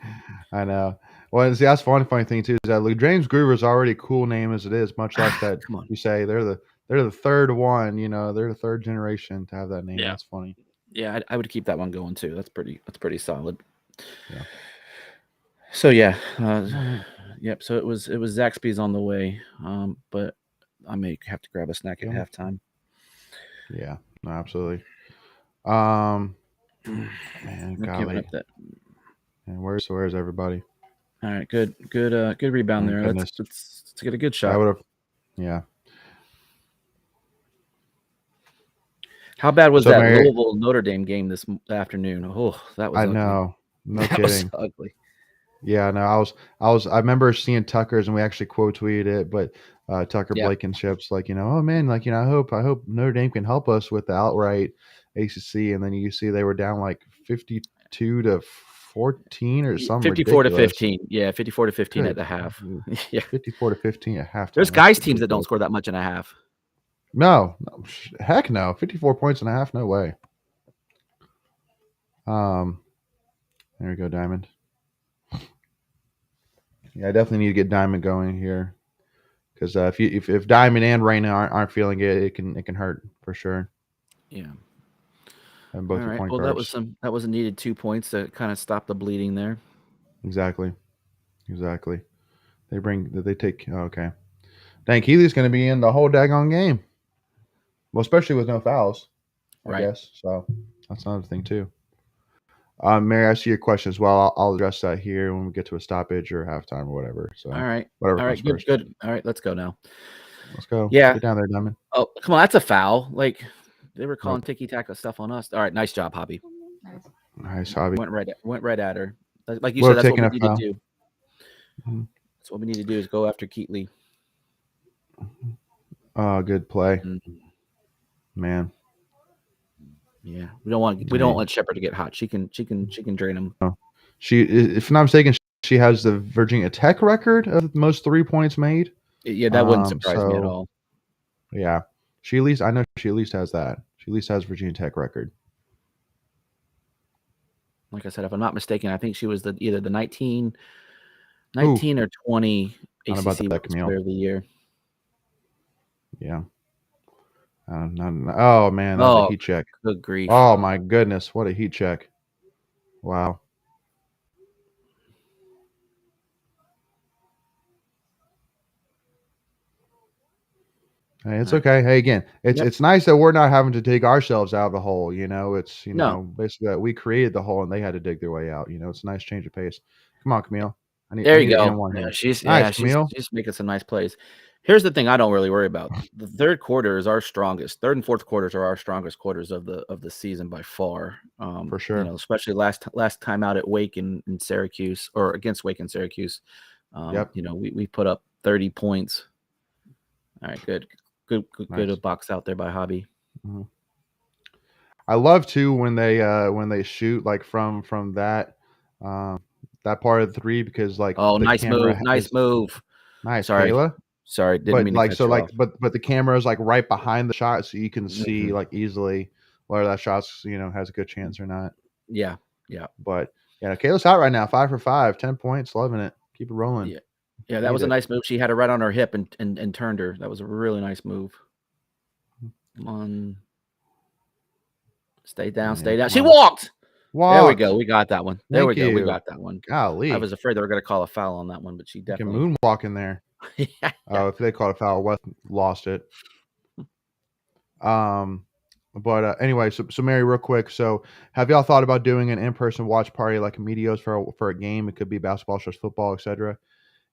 I know. Well, see, that's one funny thing too is that Lou James Gruber is already a cool name as it is, much less that Come on. you say they're the third one. You know, they're the third generation to have that name. Yeah. That's funny. Yeah, I would keep that one going too. That's pretty solid. Yeah. So yeah, yep. So it was Zaxby's on the way, but I may have to grab a snack at halftime. Yeah, no, absolutely. Man, golly. And where's everybody? All right, good rebound there. Let's get a good shot. I would have. Yeah. How bad was that Louisville Notre Dame game this afternoon? Oh, that was. I ugly. know. No that kidding. Was ugly. Yeah, no, I remember seeing Tucker's and we actually quote tweeted it, but Tucker Blankenship's like, oh man, like, I hope Notre Dame can help us with the outright ACC, and then you see they were down like 52-14 or something. 54 to 15. Yeah, 54 to 15 at the half. Yeah, 54 to 15 at halftime. There's guys teams that don't score that much in a half. No, heck no. 54 points in a half, no way. There we go, Diamond. Yeah, I definitely need to get Diamond going here, because if Diamond and Raina aren't feeling it, it can hurt for sure. Yeah. And both all right. point Well, guards. that was a needed 2 points to kind of stop the bleeding there. Exactly. They take. Okay. Dang, Keely's going to be in the whole daggone game. Well, especially with no fouls, I guess. So that's another thing too. Mary, I see your question as well. I'll address that here when we get to a stoppage or halftime or whatever. So all right, whatever. All right, good. All right, let's go now. Let's go. Yeah, get down there, Diamond. Oh, come on, that's a foul. Like they were calling ticky-tack stuff on us. All right, nice job, Hobby. Nice, Hobby. Went right at her. Like you said, that's what we need to do. Mm-hmm. That's what we need to do is go after Keatley. Oh, good play, man. Yeah, we don't want Shepard to get hot. She can drain him. Oh. If I'm not mistaken, she has the Virginia Tech record of the most 3 points made. Yeah, that wouldn't surprise me at all. Yeah, I know she at least has that. She at least has Virginia Tech record. Like I said, if I'm not mistaken, I think she was either the 19 or 20 ACC Player of the Year. Yeah. Oh man, that was a heat check. Good grief! Oh my goodness, what a heat check! Wow. Hey, it's okay. Hey, again, it's nice that we're not having to dig ourselves out of the hole. It's basically that we created the hole and they had to dig their way out. It's a nice change of pace. Come on, Camille. There you go. She's making some nice plays. Here's the thing I don't really worry about. The third quarter is our strongest. Third and fourth quarters are our strongest quarters of the season by far. For sure. Especially last time out at Wake in Syracuse, or against Wake in Syracuse. We put up 30 points. All right, good box out there by Hobby. Mm-hmm. I love too when they shoot like from that part of the three, because like nice move. Nice, sorry, Kayla. Sorry, didn't mean to cut you off. But the camera is like right behind the shot, so you can see like easily whether that shot's has a good chance or not. Yeah. But Kayla's hot right now, 5 for 5, 10 points, loving it. Keep it rolling. Yeah, that was a nice move. She had her right on her hip and turned her. That was a really nice move. Come on. Stay down. She walked. There we go. We got that one. We got that one. Golly. I was afraid they were going to call a foul on that one, but she definitely can moonwalk in there. Yeah. If they called a foul, West lost it. But anyway, so Mary, real quick. So have y'all thought about doing an in-person watch party like Medios for a game? It could be basketball, football, etc.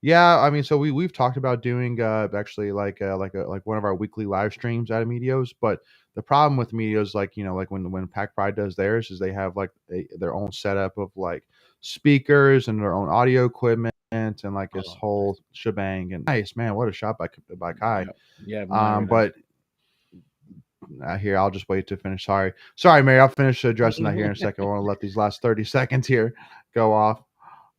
Yeah, I mean, so we've talked about doing actually like one of our weekly live streams at Medios, but the problem with media is like, like when Pack Pride does theirs is they have like their own setup of like speakers and their own audio equipment and like this Oh, whole shebang. And nice, man, what a shot by Kai. yeah, yeah, very nice. But here, I'll just wait to finish. Sorry, Mary. I'll finish addressing that here in a second. I want to let these last 30 seconds here go off.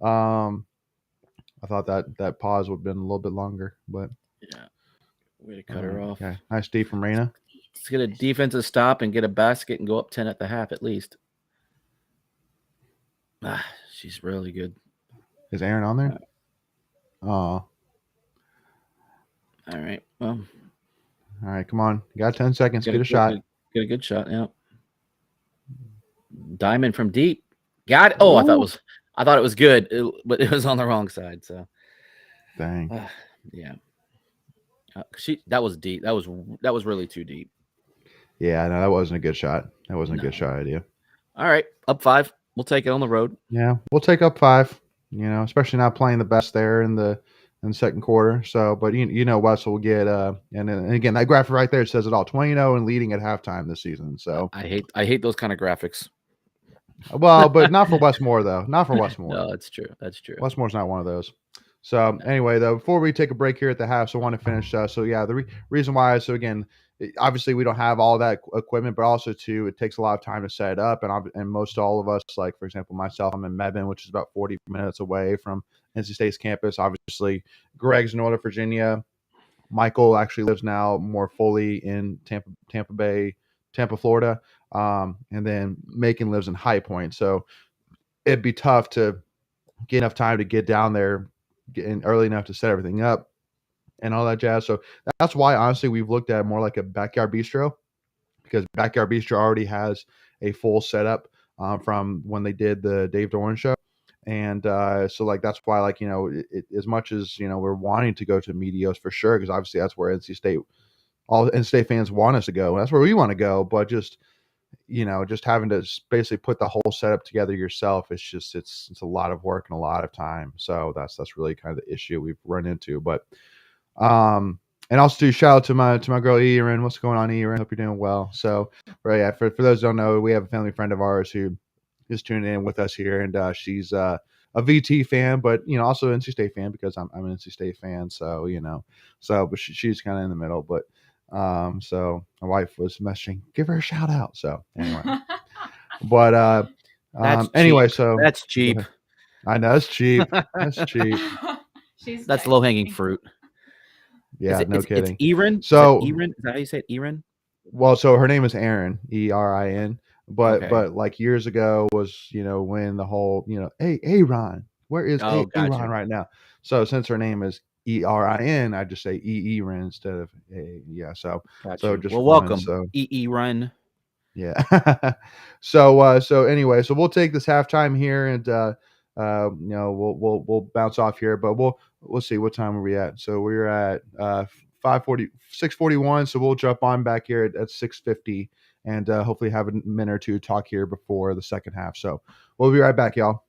I thought that pause would have been a little bit longer, but Yeah, way to cut her off. Okay, nice D from Reina. Let's get a defensive stop and get a basket and go up 10 at the half at least. She's really good. Is Aaron on there? Oh, All right. Well, all right. Come on, you got 10 seconds. Get a shot. Get a good shot. Yeah. Diamond from deep. Got it. Oh, I thought it was good, but it was on the wrong side. So, Dang. yeah. That was deep. That was really too deep. Yeah, no, that wasn't a good shot. That wasn't a good shot idea. All right, up 5. We'll take it on the road. Yeah, we'll take up 5. Especially not playing the best there in the second quarter. So, but Wes will get and again that graphic right there says it all. 20-0 and leading at halftime this season. So I hate those kind of graphics. Well, but not for Westmore though. Not for Westmore. No, that's true. That's true. Westmore's not one of those. So anyway, though, before we take a break here at the half, so I want to finish. So yeah, the reason why. So again, obviously we don't have all that equipment, but also too, it takes a lot of time to set it up, and most all of us, like for example myself, I'm in Mebane, which is about 40 minutes away from NC State's campus. Obviously, Greg's in Northern Virginia. Michael actually lives now more fully in Tampa Bay, Tampa, Florida, and then Macon lives in High Point. So it'd be tough to get enough time to get down there, get in early enough to set everything up and all that jazz. So that's why, honestly, we've looked at more like a Backyard Bistro, because Backyard Bistro already has a full setup from when they did the Dave Doran show. And so like that's why, like, as much as we're wanting to go to Medios for sure, because obviously that's where all NC State fans want us to go, and that's where we want to go. But just having to basically put the whole setup together yourself, it's a lot of work and a lot of time. So that's really kind of the issue we've run into. But and also shout out to my girl Erin. What's going on, Erin? Hope you're doing well. So yeah, for those who don't know, we have a family friend of ours who is tuning in with us here, and she's a VT fan, but also NC State fan, because I'm an NC State fan. So but she's kind of in the middle. But so my wife was messaging, give her a shout out. So anyway, but anyway, so that's cheap. I know it's cheap. That's cheap. That's low hanging fruit. Yeah, no kidding. It's Erin. So Erin, is that how you say it? Erin? Well, so her name is Erin, Erin. But Okay. but like years ago was when the whole hey Ron, where is Oh, Ron gotcha. right now? So since her name is Erin, I just say Erin instead of yeah. So Gotcha. so just welcome. So Run. yeah. So anyway, so we'll take this halftime here, and we'll bounce off here, but we'll see what time are we at. So we're at 6:41. So we'll jump on back here at 6:50, and hopefully have a minute or two talk here before the second half. So we'll be right back, y'all.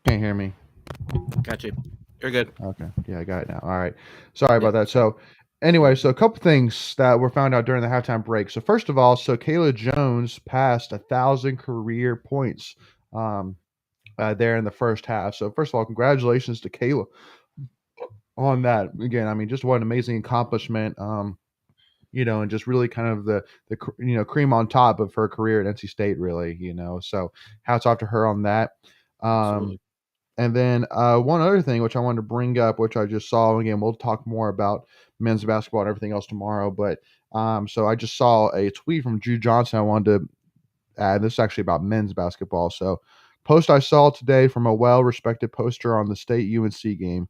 Can't hear me. Got you. You're good. Okay. Yeah, I got it now. All right. Sorry about that. So anyway, so a couple things that were found out during the halftime break. So first of all, so Kayla Jones passed 1,000 career points there in the first half. So first of all, congratulations to Kayla on that. Again, I mean, just what an amazing accomplishment. And just really kind of the cream on top of her career at NC State, really. So hats off to her on that. Absolutely. And then one other thing which I wanted to bring up, which I just saw, again, we'll talk more about men's basketball and everything else tomorrow. But so I just saw a tweet from Drew Johnson. I wanted to add, this is actually about men's basketball. So post I saw today from a well-respected poster on the state UNC game.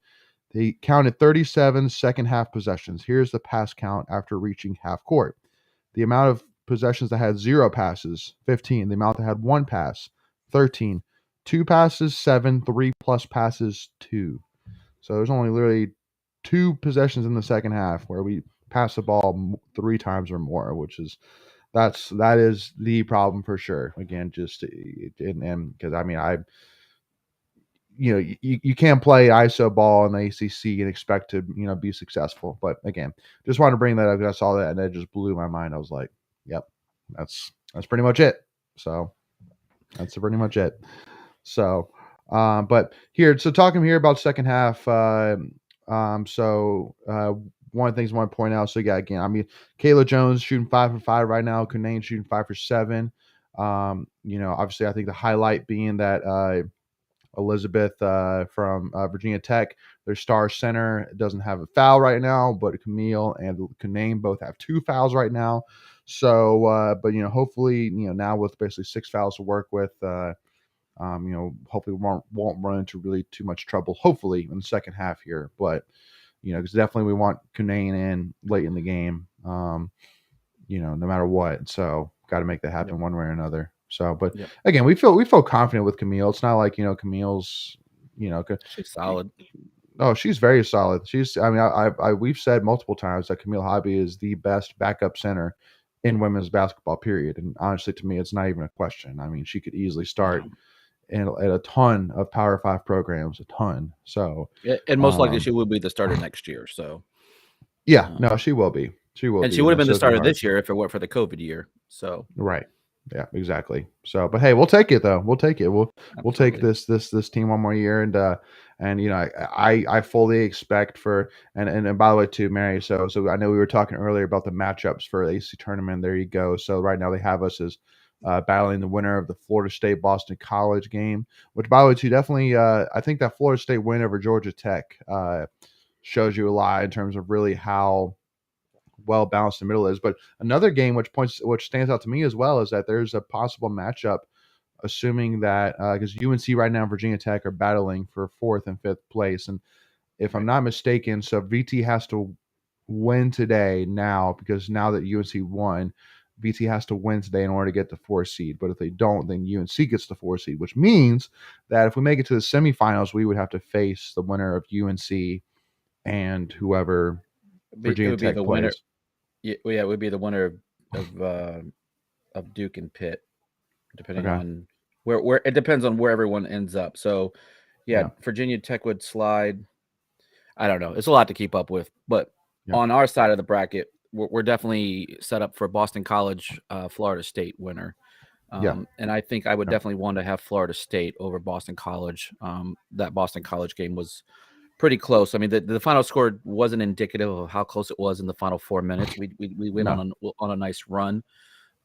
They counted 37 second half possessions. Here's the pass count after reaching half court. The amount of possessions that had 0 passes, 15. The amount that had 1 pass, 13. 2 passes, 7. 3+ passes, 2. So there's only literally 2 possessions in the second half where we pass the ball 3 times or more, which is that is the problem for sure. Again, just and because I mean you can't play ISO ball in the ACC and expect to be successful. But again, just wanted to bring that up because I saw that and it just blew my mind. I was like, yep, that's pretty much it. So that's pretty much it. So, but here, so talking here about second half. One of the things I want to point out. So yeah, again, I mean, Kayla Jones shooting 5 for 5 right now. Kunane shooting 5 for 7. Obviously, I think the highlight being that Elizabeth from Virginia Tech, their star center, doesn't have a foul right now, but Camille and Kunane both have 2 fouls right now. So, but hopefully, now with basically 6 fouls to work with, hopefully we won't run into really too much trouble. Hopefully in the second half here, but because definitely we want Kunane in late in the game. No matter what. So got to make that happen one way or another. So, but again, we feel confident with Camille. It's not like Camille's, she's solid. Oh, she's very solid. I mean, we've said multiple times that Camille Hobby is the best backup center in women's basketball, period. And honestly, to me, it's not even a question. I mean, she could easily start at a ton of Power 5 programs, a ton. So, and most likely she will be the starter next year. So, yeah, no, she will be. She will, and she would have been the starter this year if it weren't for the COVID year. So, right. Yeah, exactly. So, but hey, we'll take it though. We'll take it. We'll take this team one more year, and I fully expect for and by the way too, Mary. So I know we were talking earlier about the matchups for the AC tournament. There you go. So right now they have us as battling the winner of the Florida State Boston College game, which by the way too, definitely I think that Florida State win over Georgia Tech shows you a lot in terms of really how well balanced the middle is. But another game which stands out to me as well is that there's a possible matchup, assuming that because UNC right now and Virginia Tech are battling for 4th and 5th place, and if I'm not mistaken, so VT has to win today now, because now that UNC won, VT has to win today in order to get the 4th seed. But if they don't, then UNC gets the 4th seed, which means that if we make it to the semifinals, we would have to face the winner of UNC and whoever Virginia Tech plays. Winner. Yeah, it would be the winner of Duke and Pitt, depending on where it depends on where everyone ends up. So, yeah, Virginia Tech would slide. I don't know. It's a lot to keep up with, but on our side of the bracket, we're definitely set up for Boston College, Florida State winner. And I think I would definitely want to have Florida State over Boston College. That Boston College game was pretty close. I mean, the final score wasn't indicative of how close it was in the final 4 minutes. We went on a nice run.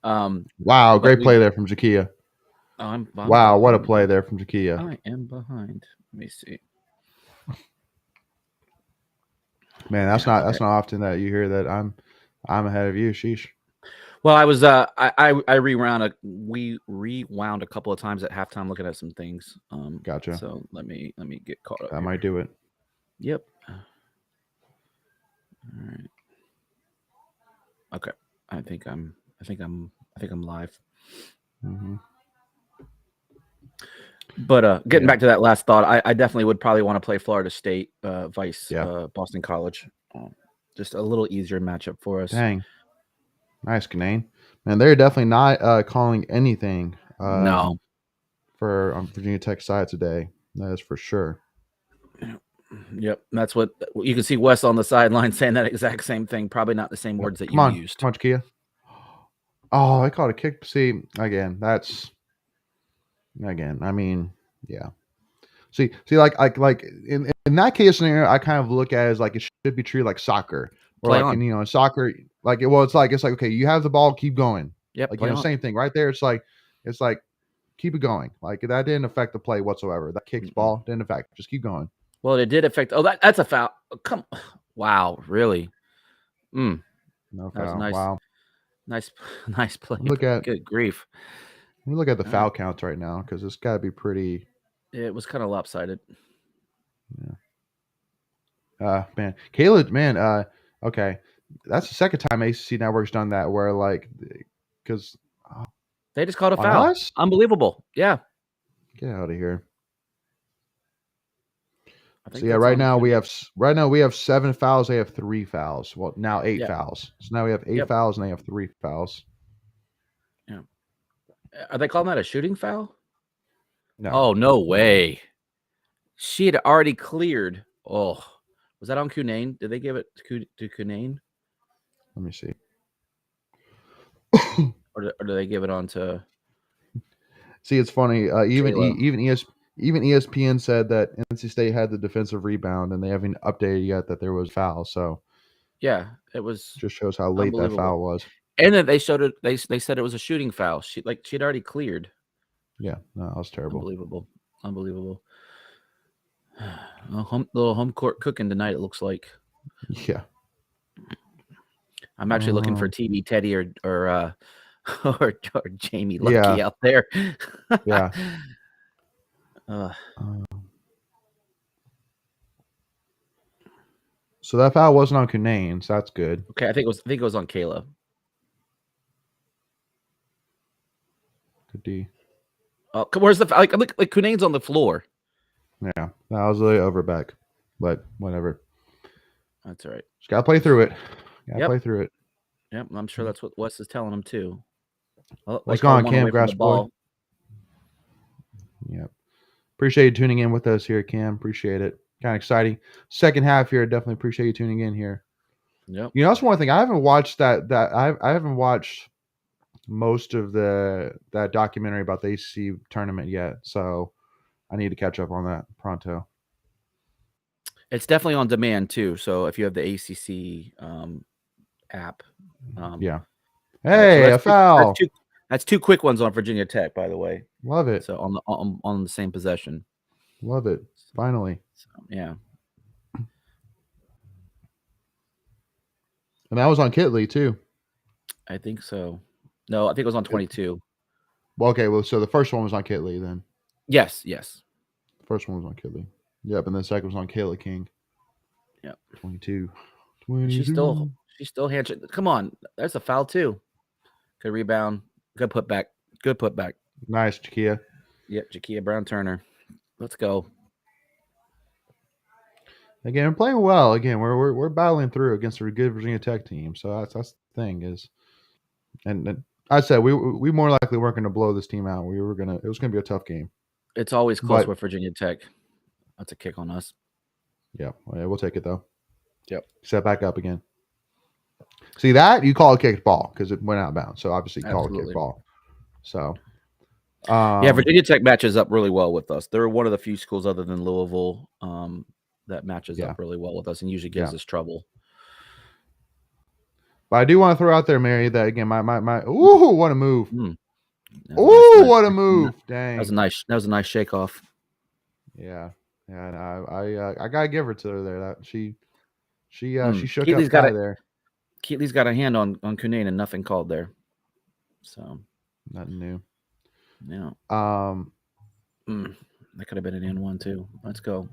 Wow, great play there from Jakia. I'm wow, what a play there from Jakia. I am behind. Let me see. Man, that's not often that you hear that I'm ahead of you. Sheesh. Well, I was we rewound a couple of times at halftime looking at some things. Gotcha. So let me get caught up. That might do it. Yep. All right. Okay. I think I'm live. Mm-hmm. But getting back to that last thought, I definitely would probably want to play Florida State vice Boston College. Just a little easier matchup for us. Dang. Nice, Kanane. Man, they're definitely not calling anything no for Virginia Tech side today. That is for sure. Yep, that's what you can see Wes on the sideline saying that exact same thing. Probably not the same words that Come on. used. Come on, Kia. Oh, I caught a kick. See, again, I mean, yeah. See, like in that case scenario, I kind of look at it as like it should be treated like soccer, or Play like on. in soccer, like it's like okay, you have the ball, keep going. Yep, Like play on. same thing right there. It's like keep it going. Like that didn't affect the play whatsoever. That kicks ball didn't affect. Just keep going. Well, it did affect. Oh, that's a foul. Come, wow, really? No That was foul. nice. Wow. Nice play. Good grief. Let me look at the foul counts right now because it's got to be pretty. It was kind of lopsided. Yeah. Man, Caleb, man. Okay, that's the second time ACC Network's done that where because they just called a foul. Us? Unbelievable. Yeah. Get out of here. So yeah, right now we have 7 fouls. They have 3 fouls. Well, now 8 fouls. So now we have 8 fouls and they have 3 fouls. Yeah. Are they calling that a shooting foul? No. Oh, no way. She had already cleared. Oh, was that on Cunane? Did they give it to Cunane? Let me see. or do they give it on to? See, it's funny. Even ESPN said that NC State had the defensive rebound, and they haven't updated yet that there was foul. So yeah, it was. Just shows how late that foul was. And then they showed it. They said it was a shooting foul. She'd already cleared. Yeah, no, that was terrible. Unbelievable. Little home court cooking tonight. It looks like. Yeah. I'm actually looking for TV Teddy or Jamie Lucky out there. Yeah. So that foul wasn't on Cunane, so that's good. Okay, I think it was on Kayla. Good D. Oh, where's the like Cunane's on the floor? Yeah, that was really overback, but whatever. That's all right. Just gotta play through it. Play through it. Yep, I'm sure that's what Wes is telling him too. What's going on, Cam? Grass boy. Yep. Appreciate you tuning in with us here, Cam. Appreciate it. Kind of exciting. Second half here. Definitely appreciate you tuning in here. Yep. That's one thing. I haven't watched I haven't watched most of that documentary about the ACC tournament yet, so I need to catch up on that pronto. It's definitely on demand too. So if you have the ACC app, yeah. Hey, so a foul. That's 2 quick ones on Virginia Tech, by the way. Love it. So on the same possession. Love it. Finally. So, yeah. And that was on Kitley too. I think so. No, I think it was on 22. Well, okay. Well, so the first one was on Kitley then. Yes. The first one was on Kitley. Yep, and the second was on Kayla King. Yep. 22. She's still handshake. Come on, that's a foul too. Good rebound. Good putback. Nice, Jakia. Yep, Jakia Brown Turner. Let's go. Again, we're playing well. Again, we're battling through against a good Virginia Tech team. So that's the thing is, and I said we more likely weren't going to blow this team out. It was going to be a tough game. It's always close with Virginia Tech. That's a kick on us. Yeah, we'll take it though. Yep. Set back up again. See that? You call a kicked ball because it went out of bounds. So obviously call a kicked ball. So Virginia Tech matches up really well with us. They're one of the few schools other than Louisville that matches up really well with us and usually gives us trouble. But I do want to throw out there, Mary, that again, my ooh, what a move. Ooh, what a move. Dang. That was a nice shake off. Yeah. Yeah, and I gotta give her to her there. That she shook Keeley's up there. Keeley's got a hand on Cunane and nothing called there. So nothing new. Yeah. That could have been an N1 too. Let's go.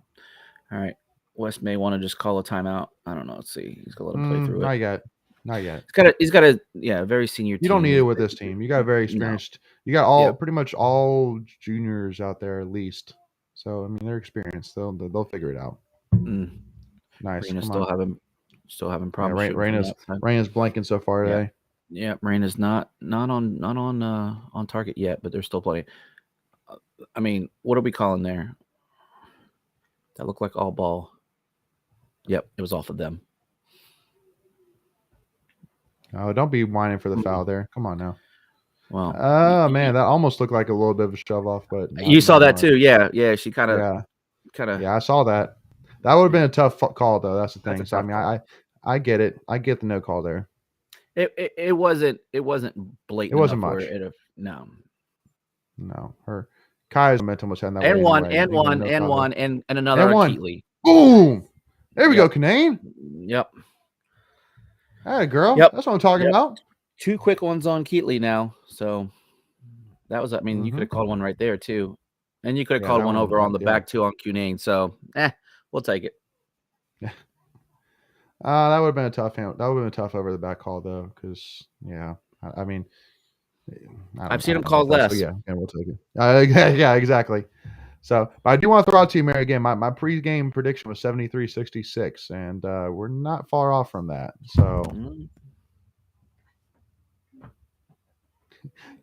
All right. West may want to just call a timeout. I don't know. Let's see. He's gonna let him play through it. Not yet. He's got a very senior team. You don't need it with this team. You got a very experienced. You got pretty much all juniors out there at least. So I mean, they're experienced. They'll figure it out. Nice. Raina's still having problems. Raina's blanking so far today. Yeah, Raina's not on target yet, but they're still playing. I mean, what are we calling there? That looked like all ball. Yep, it was off of them. Oh, don't be whining for the foul there. Come on now. Well, Oh man, that almost looked like a little bit of a shove off, but you saw not that much. too. Yeah. She kind of. Yeah, I saw that. That would have been a tough call though. That's the thing. That's a So I tough mean, call. I get it. I get the no call there. It wasn't blatant. It wasn't enough much. where it no. Her Kai's momentum was heading that way And one, anyway. and You get a one, no and call one, there. and another And on one. Keatley. Boom. There we go, Yep. Kanane. Yep. Hey, girl. Yep. That's what I'm talking about. 2 quick ones on Keatley now. So that was, I mean, you could have called one right there too. And you could have called that one one, over on the yeah. back too on Cunane. So we'll take it. That would have been a tough hand. That would have been a tough over the back call though, because I mean, I've seen him call less. So, yeah, we'll take it. Yeah, exactly. So, but I do want to throw out to you, Mary, again. My pre-game prediction was 73-66, and we're not far off from that. So,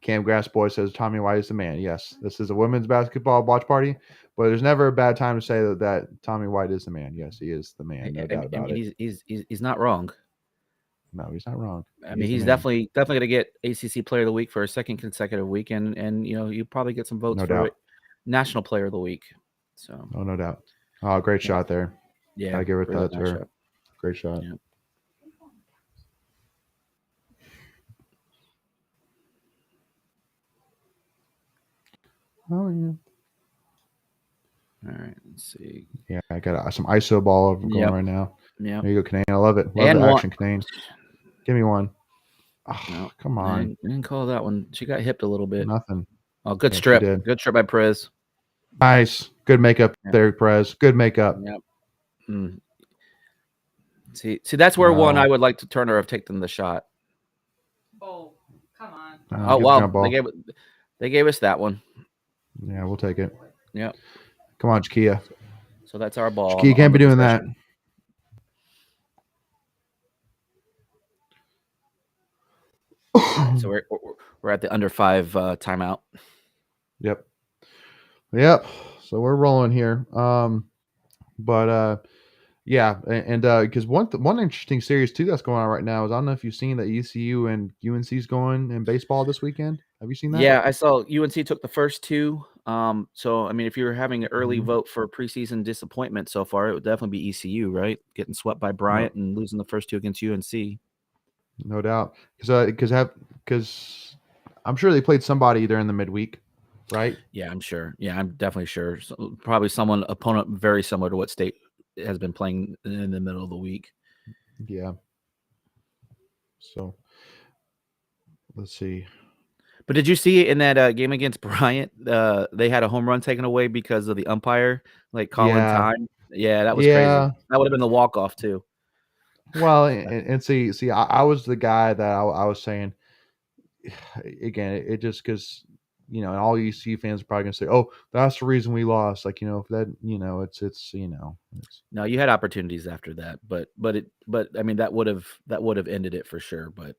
Cam Grass Boy says Tommy White is the man. Yes, this is a women's basketball watch party, but there's never a bad time to say that Tommy White is the man. Yes, he is the man. No doubt about it. He's not wrong. No, he's not wrong. I mean, he's definitely going to get ACC Player of the Week for a second consecutive week, and you probably get some votes for it. National Player of the Week. So, no doubt. Oh, great shot there. Yeah, I give it really that to her. Great shot. Yeah. Oh yeah. All right, let's see. Yeah, I got some ISO ball going right now. Yeah, there you go, Kanane. I love it. Love the action, Kanane. Give me one. Oh, no, come on. I didn't call that one. She got hipped a little bit. Nothing. Oh, good strip. Good strip by Prez. Nice. Good makeup there, Prez. Good makeup. Yep. See, that's where one I would like to Turner have taken the shot. Oh, come on. Oh wow, they gave us that one. Yeah, we'll take it. Yep. Come on, Jakia. So that's our ball. Jakia can't be doing that. So we're at the under 5 timeout. Yep. So we're rolling here. Yeah, and because one interesting series too that's going on right now is I don't know if you've seen that ECU and UNC is going in baseball this weekend. Have you seen that? Yeah, I saw UNC took the first 2. So I mean, if you're having an early vote for preseason disappointment so far, it would definitely be ECU, right? Getting swept by Bryant and losing the first 2 against UNC. No doubt, because I'm sure they played somebody during the midweek, right? Yeah, I'm sure. Yeah, I'm definitely sure. So, probably opponent very similar to what State has been playing in the middle of the week. Yeah. So let's see. But did you see in that game against Bryant, they had a home run taken away because of the umpire, like calling time? Yeah, that was crazy. That would have been the walk-off too. Well, and see, I was the guy that I was saying, again, it just because, and all ECU fans are probably going to say, oh, that's the reason we lost. Like, if that, it's. No, you had opportunities after that, but I mean, that would have ended it for sure. But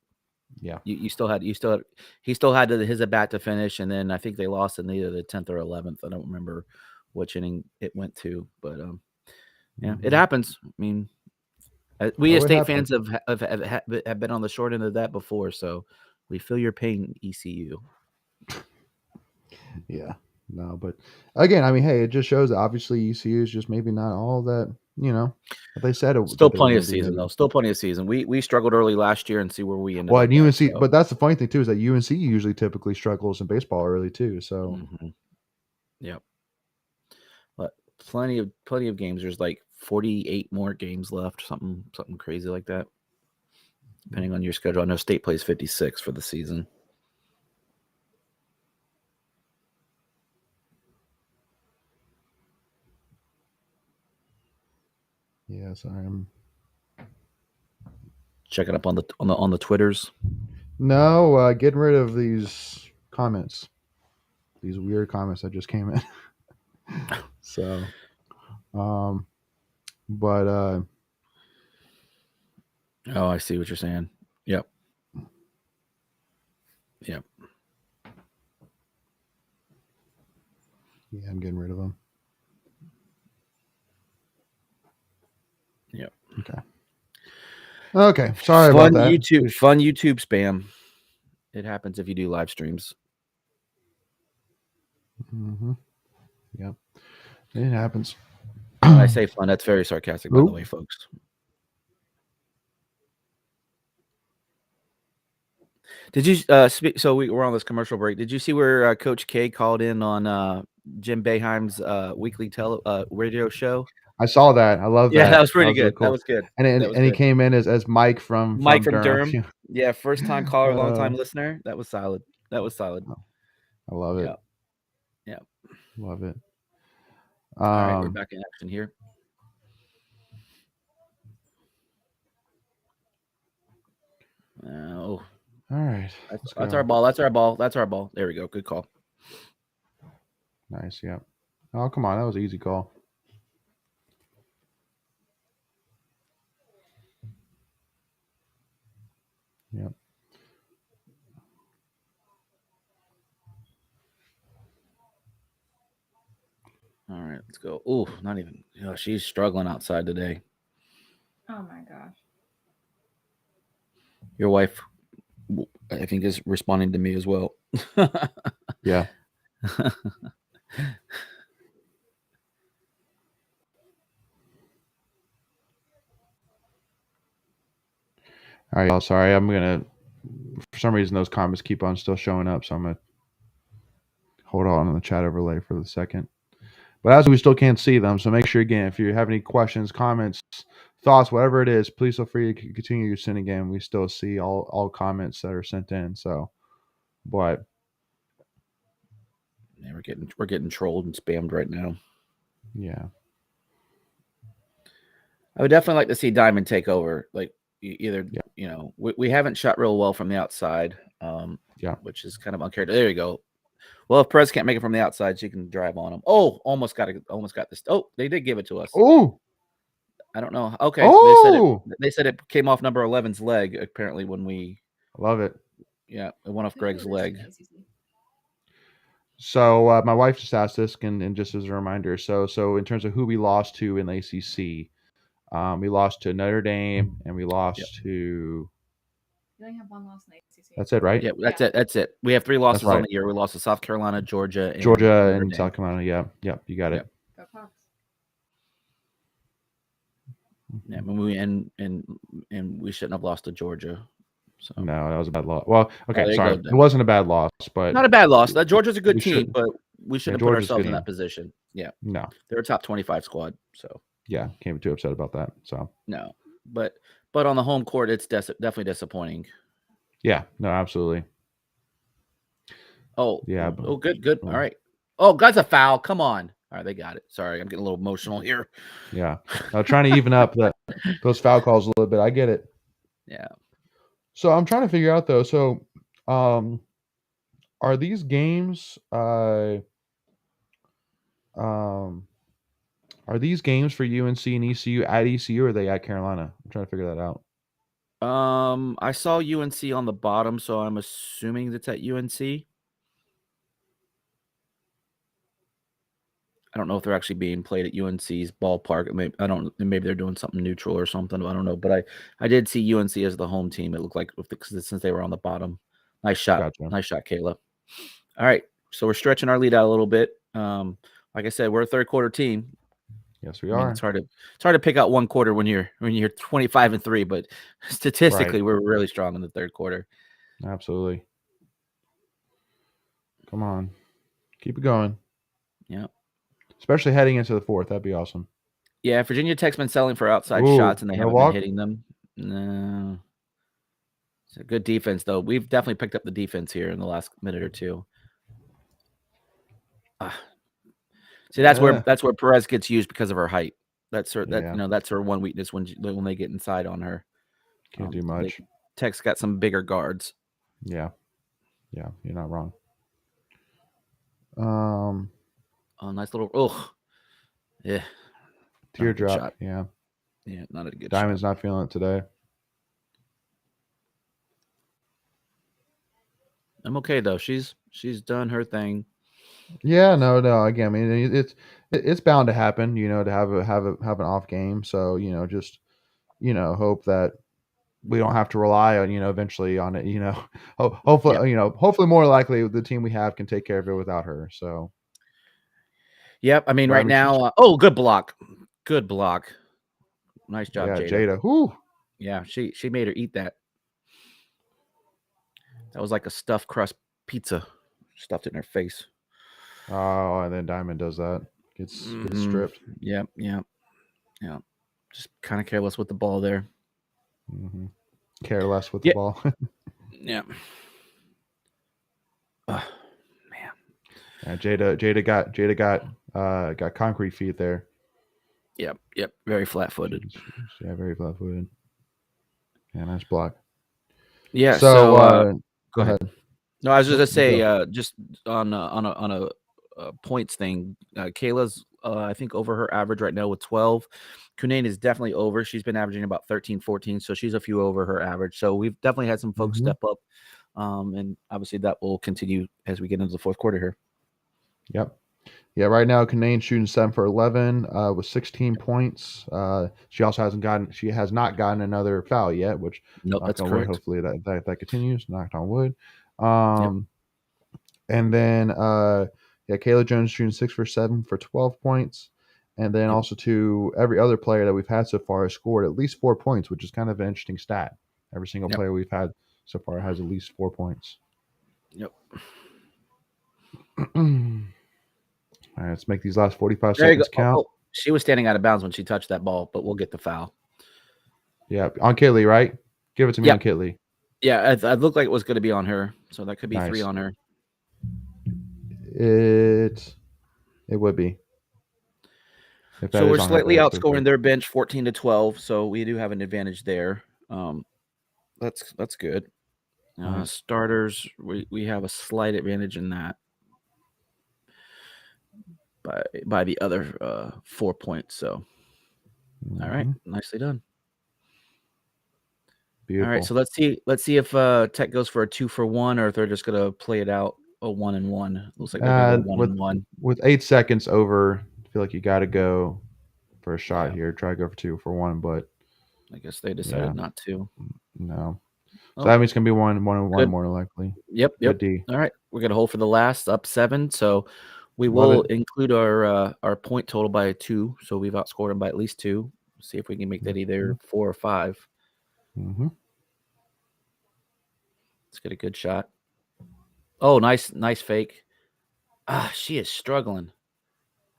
yeah, he still had his at bat to finish. And then I think they lost in either the 10th or 11th. I don't remember which inning it went to, but yeah, it happens. I mean, we as State fans have been on the short end of that before, so we feel your pain, ECU. Yeah, no, but again, I mean, hey, it just shows that obviously ECU is just maybe not all that, what they said. Still plenty of season, though. Still plenty of season. We struggled early last year and see where we ended up. Well, and UNC, but that's the funny thing, too, is that UNC usually typically struggles in baseball early, too, so. Yep. But plenty of games. There's like 48 more games left, something crazy like that, depending on your schedule. I know State plays 56 for the season. Yes, I am checking up on the Twitters. No, getting rid of these comments, these weird comments that just came in. So, but oh, I see what you're saying. Yep. Yeah, I'm getting rid of them. Okay. Sorry about that. Fun YouTube spam. It happens if you do live streams. Mm-hmm. Yep. It happens. When I say fun, that's very sarcastic, by the way, folks. Did you so we're on this commercial break. Did you see where Coach K called in on Jim Boeheim's weekly radio show? I saw that. I love that. Yeah, that was pretty good. Really cool. That was good. And he came in as Mike from Durham. Yeah, first time caller, long time listener. That was solid. I love it. Yeah. Love it. All right, we're back in action here. All right. That's our ball. That's our ball. That's our ball. There we go. Good call. Nice. Yeah. Oh, come on. That was an easy call. Yep. All right, let's go. Oh, not even. She's struggling outside today. Oh my gosh. Your wife, I think, is responding to me as well. Yeah. All right, y'all. Sorry, I'm gonna. For some reason, those comments keep on still showing up, so I'm gonna hold on the chat overlay for the second. But as we still can't see them, so make sure again if you have any questions, comments, thoughts, whatever it is, please feel free to continue sending in. We still see all comments that are sent in. So, but yeah, we're getting trolled and spammed right now. Yeah. I would definitely like to see Diamond take over. Like either, we haven't shot real well from the outside, which is kind of uncharacteristic. There you go. Well, if Perez can't make it from the outside, she can drive on him. Oh, almost got this. Oh, they did give it to us. Oh, I don't know. Okay, they said it came off number 11's leg. Apparently, when we love it. Yeah, it went off Greg's leg. So my wife just asked this, and just as a reminder, so in terms of who we lost to in the ACC, we lost to Notre Dame, and we lost to. You only have one loss in the ACC. That's it, right? Yeah, that's it. We have 3 losses on the year. We lost to South Carolina, Georgia, and South Carolina. Yeah, you got it. Go Hawks. Yeah, and we shouldn't have lost to Georgia. So no, that was a bad loss. Well, okay, sorry, it wasn't a bad loss, but not a bad loss. That Georgia's a good team, but we shouldn't put ourselves in that position. Yeah, no, they're a top 25 squad. So yeah, can't be too upset about that. So no, but on the home court, it's definitely disappointing. Yeah, no, absolutely. Oh, yeah. Oh, good. All right. Oh, that's a foul. Come on. All right, they got it. Sorry, I'm getting a little emotional here. Yeah, trying to even up those foul calls a little bit. I get it. Yeah. So I'm trying to figure out though. So, are these games are these games for UNC and ECU at ECU, or are they at Carolina? I'm trying to figure that out. I saw UNC on the bottom, so I'm assuming it's at UNC. I don't know if they're actually being played at UNC's ballpark. Maybe they're doing something neutral or something. I don't know, but I did see UNC as the home team. It looked like since they were on the bottom. Nice shot. Gotcha. Nice shot, Kayla. All right, so we're stretching our lead out a little bit. Like I said, we're a third quarter team. Yes, we are. It's hard to pick out one quarter when you're 25-3, but statistically, we're really strong in the third quarter. Absolutely. Come on, keep it going. Yeah. Especially heading into the fourth, that'd be awesome. Yeah, Virginia Tech's been selling for outside shots, and they haven't been hitting them. No, it's a good defense though. We've definitely picked up the defense here in the last minute or two. See, that's where Perez gets used because of her height. That's her. That's her one weakness when they get inside on her. Can't do much. Tech's got some bigger guards. Yeah, you're not wrong. Oh, nice little. Yeah. Teardrop. Yeah, not a good. Diamond's shot. Not feeling it today. I'm okay though. She's done her thing. Yeah, no. Again, I mean, it's bound to happen. To have an off game. So just hope that we don't have to rely on, eventually on it, hopefully, hopefully more likely the team we have can take care of it without her. So, Yep. I mean, but right now, good block. Good block. Nice job, yeah, Jada. Jada. Whoo. Yeah, she made her eat that. That was like a stuffed crust pizza. Stuffed it in her face. Oh, and then Diamond does that. Gets stripped. Yep. Just kind of careless with the ball there. Mm-hmm. Care less with the ball. Yeah. Man. Yeah, Jada got concrete feet there. Yep. Very flat-footed. Yeah, very flat-footed. Yeah, nice block. Yeah. So go ahead. No, I was just gonna say, just on a points thing. Kayla's, I think, over her average right now with 12. Kunane is definitely over. She's been averaging about 13, 14, so she's a few over her average. So we've definitely had some folks step up, and obviously that will continue as we get into the fourth quarter here. Yep. Yeah, right now Kunane shooting 7 for 11 with 16 points. She also has not gotten another foul yet, which That's on correct. wood, hopefully that continues. Knocked on wood. And then Kayla Jones shooting 6 for 7 for 12 points. And then also to every other player that we've had so far has scored at least 4 points, which is kind of an interesting stat. Every single player we've had so far has at least 4 points. Yep. All right, let's make these last 45 seconds count. Oh, she was standing out of bounds when she touched that ball, but we'll get the foul. Yeah, on Kitley, right? Give it to me on Kitley. Yeah, it looked like it was going to be on her, so that could be 3 on her. It would be. So we're slightly outscoring their bench 14-12, so we do have an advantage there. That's good. Nice. Starters, we have a slight advantage in that by the other 4 points. So, all right, nicely done. Beautiful. All right, so let's see if Tech goes for a 2-for-1 or if they're just gonna play it out a 1-and-1. Looks like they're going 1-and-1. With 8 seconds over, I feel like you got to go for a shot here. Try to go for 2-for-1, but I guess they decided not to. No. So that means it's gonna be 1-and-1 more likely. Yep. D. All right, we're gonna hold for the last up 7. So we will include our point total by 2. So we've outscored them by at least 2. See if we can make that either 4 or 5. Let's get a good shot. Oh, nice fake. She is struggling.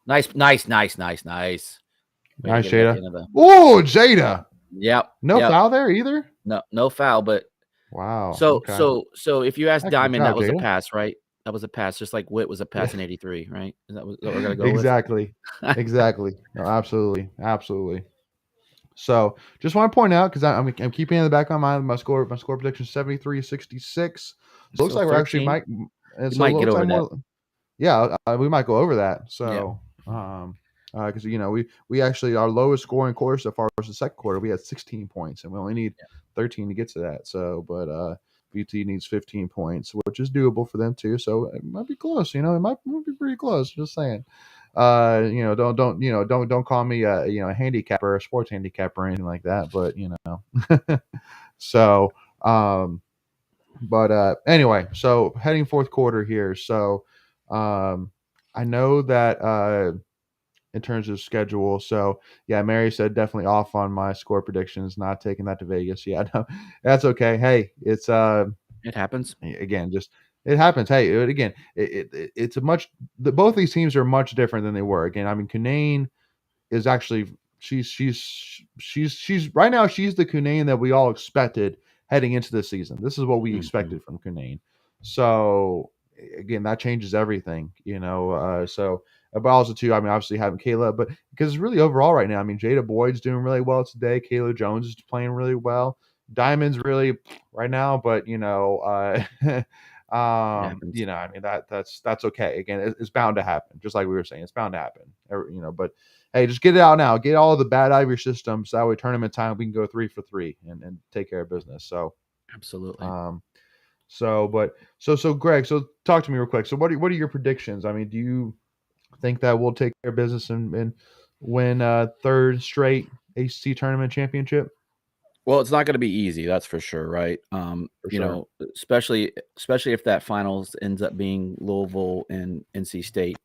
Nice. Nice, Jada. Oh, Jada. Yep. No foul there either? No foul, but wow. So if you ask Diamond, that was Jada. a pass, right? That was a pass, just like Witt was a pass in '83, right? Is that what we're gonna go exactly. with? Exactly. No, absolutely. So just want to point out, because I'm keeping in the back of my mind, my score prediction is 73-66. So looks like we're actually might get over that. Yeah, we might go over that. So because we actually, our lowest scoring quarter so far was the second quarter. We had 16 points, and we only need 13 to get to that. So, but VT needs 15 points, which is doable for them too. So it might be close. It might be pretty close. Just saying. Don't call me a handicapper, a sports handicapper, or anything like that. But so anyway, so heading fourth quarter here. So I know that in terms of schedule. So yeah, Mary said definitely off on my score predictions, not taking that to Vegas. Yeah, no, that's okay. Hey, it's it happens again. Just it happens. Hey, again, it's both these teams are much different than they were. Again, I mean, Kunane is actually she's right now she's the Kunane that we all expected heading into the season. This is what we expected from Kunane. So again, that changes everything. So. But also too, I mean, obviously having Kayla, but because it's really overall right now. I mean, Jada Boyd's doing really well today. Kayla Jones is playing really well. Diamond's really right now, but I mean that's okay. Again, it's bound to happen. Just like we were saying, it's bound to happen. But hey, just get it out now. Get all the bad out of your system, so that way tournament time we can go 3 for 3 and take care of business. So absolutely. So Greg, so talk to me real quick. So what are your predictions? I mean, do you think that we'll take care of business and win third straight ACC tournament championship? Well, it's not going to be easy, that's for sure, right? You know, especially if that finals ends up being Louisville and NC State.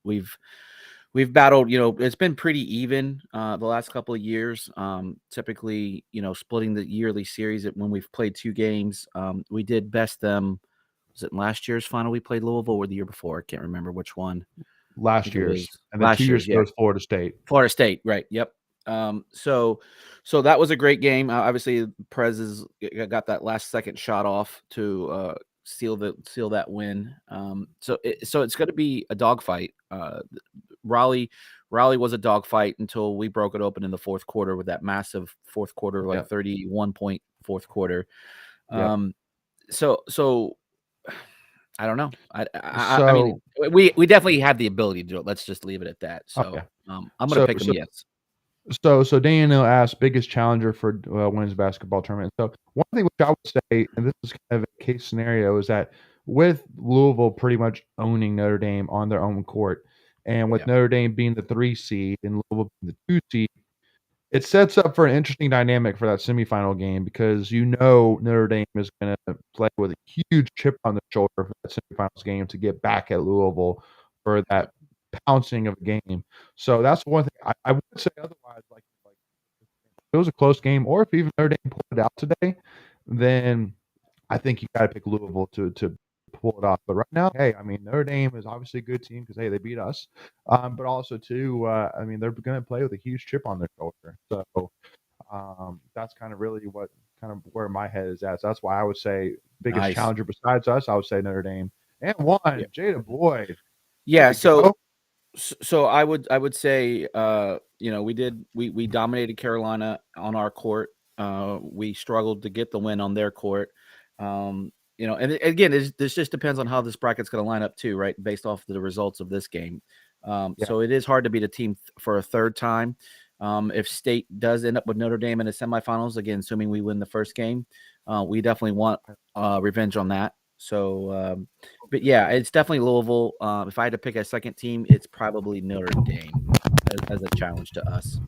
We've battled, you know, it's been pretty even the last couple of years. Typically, you know, splitting the yearly series when we've played 2 games. We did best them. Was it last year's final we played Louisville or the year before? I can't remember which one. Last year's, and then last 2 years year's, ago was Florida State. Florida State, right? Yep. So that was a great game. Obviously, Perez got that last second shot off to seal that win. So it's going to be a dogfight. Raleigh was a dogfight until we broke it open in the fourth quarter with that massive fourth quarter, like 31-point fourth quarter. So I don't know. I mean, we definitely have the ability to do it. Let's just leave it at that. So I'm going to pick them. Yes. So Daniel asked, biggest challenger for women's basketball tournament. So one thing which I would say, and this is kind of a case scenario, is that with Louisville pretty much owning Notre Dame on their own court, and with Notre Dame being the 3 seed and Louisville being the 2 seed, it sets up for an interesting dynamic for that semifinal game, because you know Notre Dame is going to play with a huge chip on their shoulder for that semifinals game to get back at Louisville for that pouncing of a game. So that's one thing I would say. Otherwise, like if it was a close game, or if even Notre Dame pulled it out today, then I think you got to pick Louisville to pull it off. But right now, hey, I mean, Notre Dame is obviously a good team because, hey, they beat us. But also, too, I mean, they're going to play with a huge chip on their shoulder. So that's kind of really what kind of where my head is at. So that's why I would say biggest challenger besides us, I would say Notre Dame. And Jada Boyd. Yeah, so I would say, you know, we dominated Carolina on our court. We struggled to get the win on their court. You know, and again, this just depends on how this bracket's going to line up too, right? Based off the results of this game. So it is hard to beat a team for a third time. If State does end up with Notre Dame in the semifinals, again, assuming we win the first game, we definitely want revenge on that. So, but yeah, it's definitely Louisville. If I had to pick a second team, it's probably Notre Dame as a challenge to us.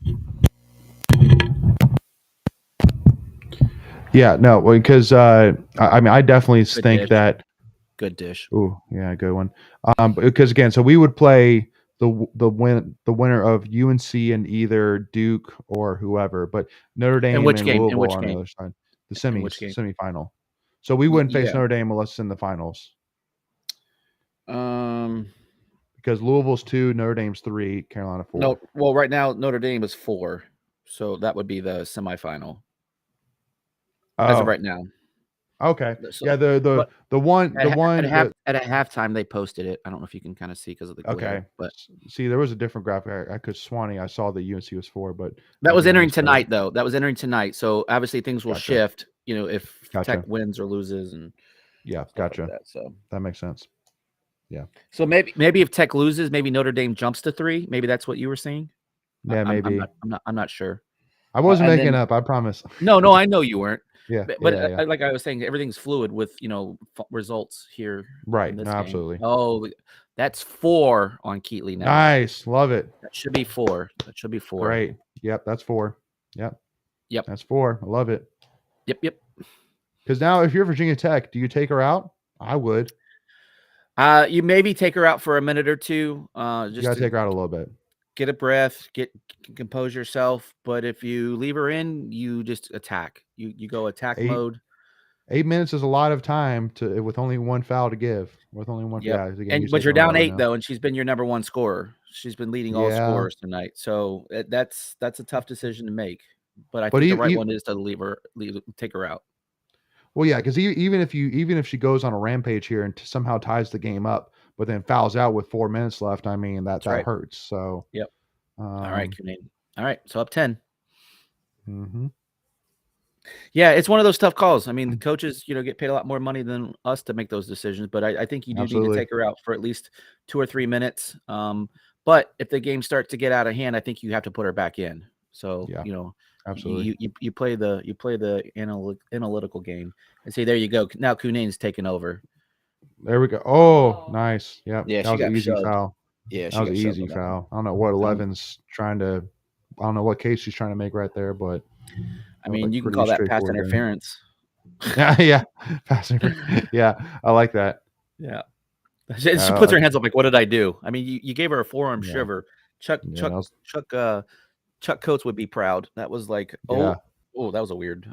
Yeah, no, because I mean, I definitely think that good dish. Oh, yeah, good one. Because again, so we would play the winner of UNC and either Duke or whoever, but Notre Dame and Louisville on the other side, the semifinal. So we wouldn't face Notre Dame unless it's in the finals. Because Louisville's 2, Notre Dame's 3, Carolina 4. No, well, right now Notre Dame is 4, so that would be the semifinal. As of right now. Okay. So, yeah, the one at a halftime they posted it. I don't know if you can kind of see because of the glare. Okay. But see, there was a different graphic. I could Swanee. I saw that UNC was 4, but that was entering tonight though. That was entering tonight. So obviously things will shift, you know, if Tech wins or loses and gotcha. Like that, so that makes sense. Yeah. So maybe if Tech loses, maybe Notre Dame jumps to 3. Maybe that's what you were saying. Yeah, maybe. I'm not sure. I wasn't making up. I promise. No, I know you weren't. Yeah, but like I was saying, everything's fluid with results here. Right. No, absolutely. Oh, that's 4 on Keatley now. Nice, love it. That should be 4. Great. Yep, that's 4. Yep. That's 4. I love it. Yep. Because now, if you're Virginia Tech, do you take her out? I would. You maybe take her out for a minute or two. Just you gotta take her out a little bit. Get a breath, compose yourself. But if you leave her in, you just attack. You go attack mode. 8 minutes is a lot of time with only one foul to give. With only one foul. Again, but you're down 8 though, and she's been your number 1 scorer. She's been leading all scorers tonight. So that's a tough decision to make. But I think the right one is to take her out. Well, yeah, because even if she goes on a rampage here and somehow ties the game up, but then fouls out with 4 minutes left, I mean that hurts. So all right, Canadian. All right, so up 10. Mm-hmm. Yeah, it's one of those tough calls. I mean, the coaches, get paid a lot more money than us to make those decisions, but I think you do need to take her out for at least 2 or 3 minutes. But if the game starts to get out of hand, I think you have to put her back in. So absolutely, you play the analytical game and say, there you go. Now Kunane's taking over. There we go. Oh, nice. Yep. Yeah, that was an easy foul. Yeah, that was an easy foul. I don't know what 11's trying to I don't know what case she's trying to make right there, but I mean, like you can pretty call that pass straightforward there. interference. Yeah, yeah, I like that. Yeah. She puts her hands up like, what did I do? I mean, you gave her a forearm shiver. Chuck Coates would be proud. That was like, that was a weird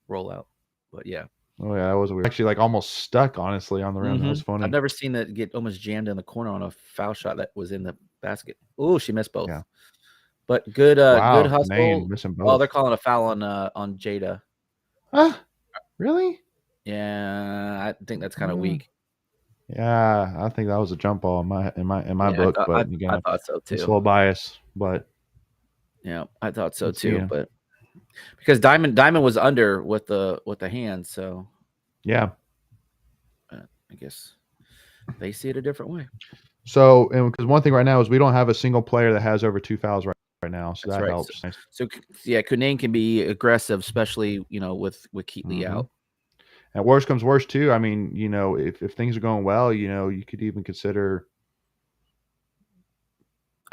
rollout. But yeah. Oh yeah, that was weird. Actually, like almost stuck, honestly, on the rim. That was funny. I've never seen that get almost jammed in the corner on a foul shot that was in the basket. Oh, she missed both. Yeah. But good good hustle. Name, missing both. Oh, they're calling a foul on Jada. Really? Yeah, I think that's kind of weak. Yeah, I think that was a jump ball in my book, but again, I thought so too. It's a little biased, but yeah, I thought so too. But because Diamond was under with the hand, so yeah, I guess they see it a different way. So, and because one thing right now is we don't have a single player that has over 2 fouls right now, so that helps. So yeah, Kunane can be aggressive, especially with Keatley out. And worst comes worst too. I mean, if things are going well, you could even consider.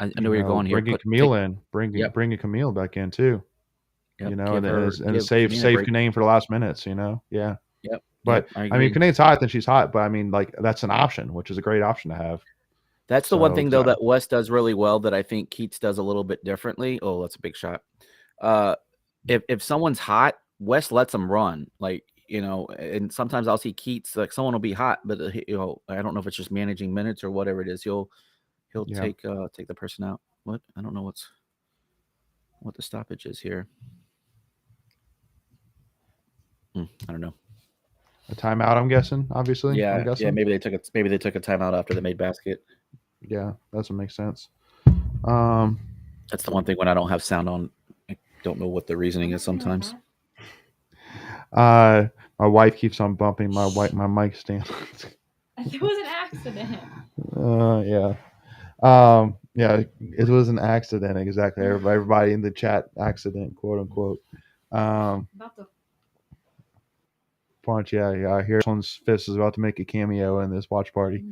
I know where you're going here. Bringing Camille in, bringing Camille back in too. Yep. And save Kunane for the last minutes. Yeah. Yep. But I mean, Kunane's hot, then she's hot. But I mean, like that's an option, which is a great option to have. That's the one thing though that West does really well that I think Keats does a little bit differently. Oh, that's a big shot. If someone's hot, West lets them run. Like, and sometimes I'll see Keats, like someone will be hot, but I don't know if it's just managing minutes or whatever it is. He'll take the person out. What? I don't know what the stoppage is here. I don't know. A timeout, I'm guessing. Obviously, yeah. Maybe they took a timeout after they made basket. Yeah, that doesn't make sense. That's the one thing when I don't have sound on, I don't know what the reasoning is sometimes. My wife keeps on bumping my mic stand. It was an accident. Yeah. Yeah, it was an accident. Exactly. Everybody in the chat, accident, quote unquote. About the punch. Yeah. I hear someone's fist is about to make a cameo in this watch party.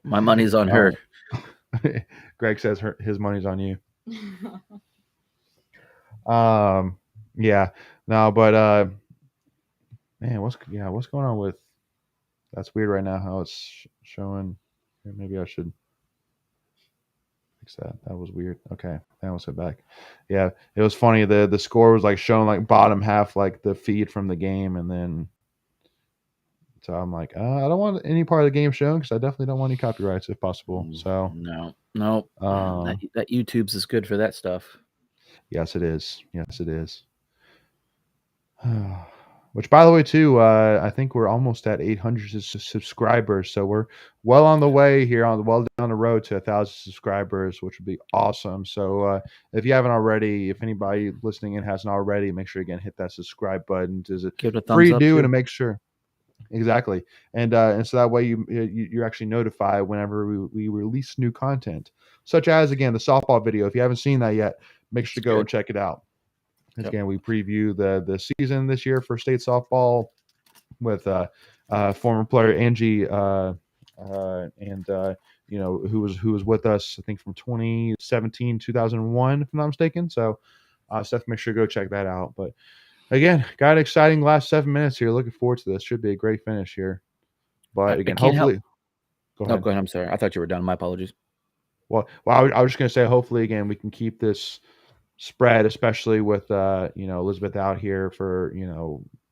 My money's on her. Greg says his money's on you. Yeah. No, but man, what's going on with? That's weird right now. How it's showing. Maybe I should fix that. That was weird. Okay, now let's get back. Yeah, it was funny. The score was like showing like bottom half, like the feed from the game, and then. So I'm like, I don't want any part of the game shown because I definitely don't want any copyrights if possible. So no. That YouTube's is good for that stuff. Yes, it is. Which, by the way, too, I think we're almost at 800 subscribers, so we're well on the way here, well down the road to 1,000 subscribers, which would be awesome. So, if you haven't already, if anybody listening in hasn't already, make sure again hit that subscribe button. Is it free to do and to make sure? Exactly, and so that way you're actually notified whenever we release new content, such as again the softball video. If you haven't seen that yet, make sure to go and check it out. Again, we preview the season this year for state softball with former player Angie and who was with us I think from 2017 2001 if I'm not mistaken. So Steph, make sure to go check that out. But again, got an exciting last 7 minutes here. Looking forward to this. Should be a great finish here. But again, hopefully. Go ahead. I'm sorry. I thought you were done. My apologies. Well, I was just going to say, hopefully, again, we can keep this spread, especially with Elizabeth out here for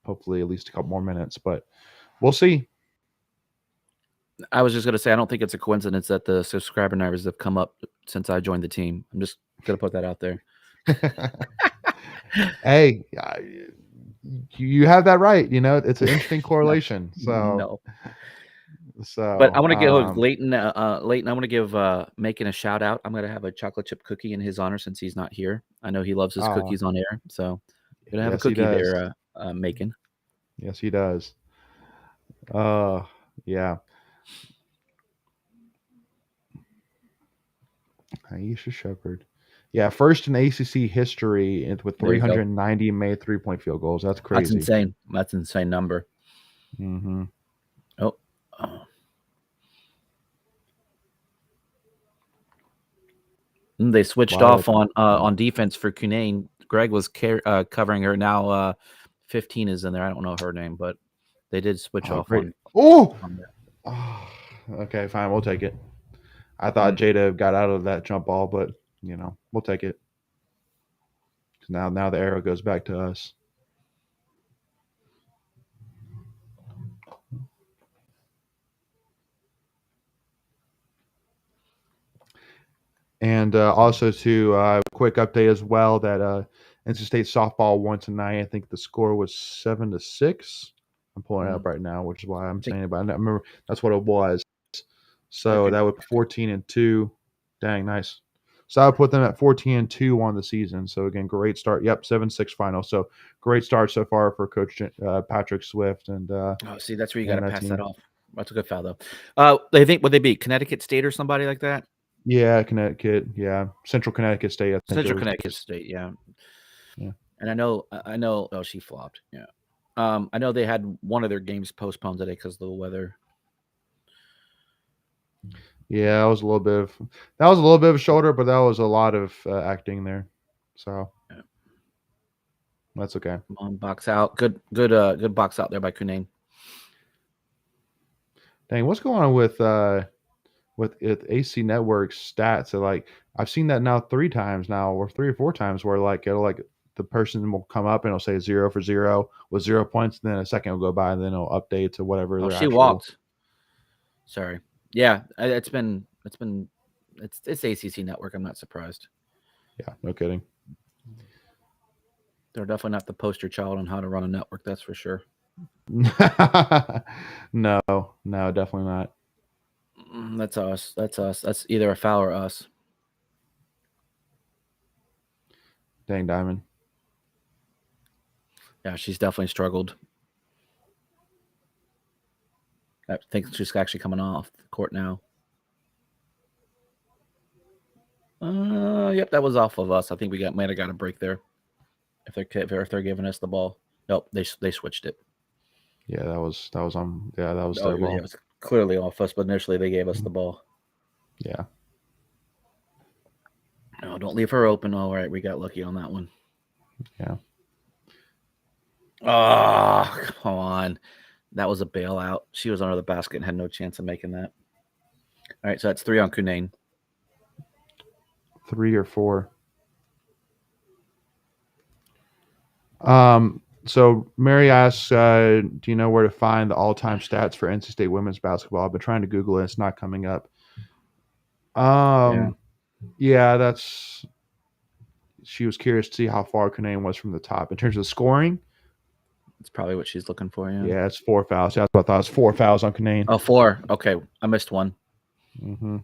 hopefully at least a couple more minutes. But we'll see. I was just going to say, I don't think it's a coincidence that the subscriber numbers have come up since I joined the team. I'm just going to put that out there. Hey, you have that right. It's an interesting correlation. So, no. But I want to give Leighton. I want to give Macon a shout out. I'm going to have a chocolate chip cookie in his honor since he's not here. I know he loves his cookies on air, so I'm going to have a cookie there, Macon. Yes, he does. Yeah. Aisha Shepard. Yeah, first in ACC history with 390 made 3-point field goals. That's crazy. That's insane. That's an insane number. Mm-hmm. Oh. They switched Wow. off on defense for Cunane. Greg was covering her. Now 15 is in there. I don't know her name, but they did switch off great. on. Oh! on there. Oh, okay, fine. We'll take it. I thought Jada got out of that jump ball, but we'll take it. Now the arrow goes back to us. And also to quick update as well that NC State softball won tonight. I think the score was 7-6. I'm pulling it up right now, which is why I'm saying it. But I remember that's what it was. So that would 14-2. Dang, nice. So I would put them at 14-2 on the season. So again, great start. Yep, 7-6 final. So great start so far for Coach Patrick Swift. And see, that's where you got to pass team. that off. That's a good foul though. They think would they beat Connecticut State or somebody like that? Yeah, Connecticut. Yeah, Central Connecticut State. I think Central Connecticut State. Yeah. And I know. Oh, she flopped. Yeah. I know they had one of their games postponed today because of the weather. Yeah, that was a little bit of a shoulder, but that was a lot of acting there. So that's okay. Come on, box out. Good box out there by Cunane. Dang, what's going on with AC Network's stats? So, like, I've seen that now 3 times now, or 3 or 4 times, where the person will come up and it'll say 0 for 0 with 0 points, and then a second will go by, and then it'll update to whatever. Oh, she walked. Sorry. Yeah, it's ACC Network. I'm not surprised. Yeah, no kidding. They're definitely not the poster child on how to run a network. That's for sure. No, definitely not. That's us. That's either a foul or us. Dang, Diamond. Yeah, she's definitely struggled. I think she's actually coming off the court now. Yep, that was off of us. I think we might have got a break there. If they're giving us the ball, nope, they switched it. Yeah, that was on. Yeah, that was their ball. Yeah, it was clearly off us, but initially they gave us the ball. Yeah. No, don't leave her open. All right, we got lucky on that one. Yeah. Oh, come on. That was a bailout. She was under the basket and had no chance of making that. All right, so that's 3 on Cunane. 3 or 4. So Mary asks, do you know where to find the all-time stats for NC State women's basketball? I've been trying to Google it. It's not coming up. Yeah, that's. She was curious to see how far Cunane was from the top in terms of scoring. That's probably what she's looking for. Yeah, it's 4 fouls. That's what I thought. It's 4 fouls on Cunane. Oh, 4. Okay, I missed one. Mm-hmm.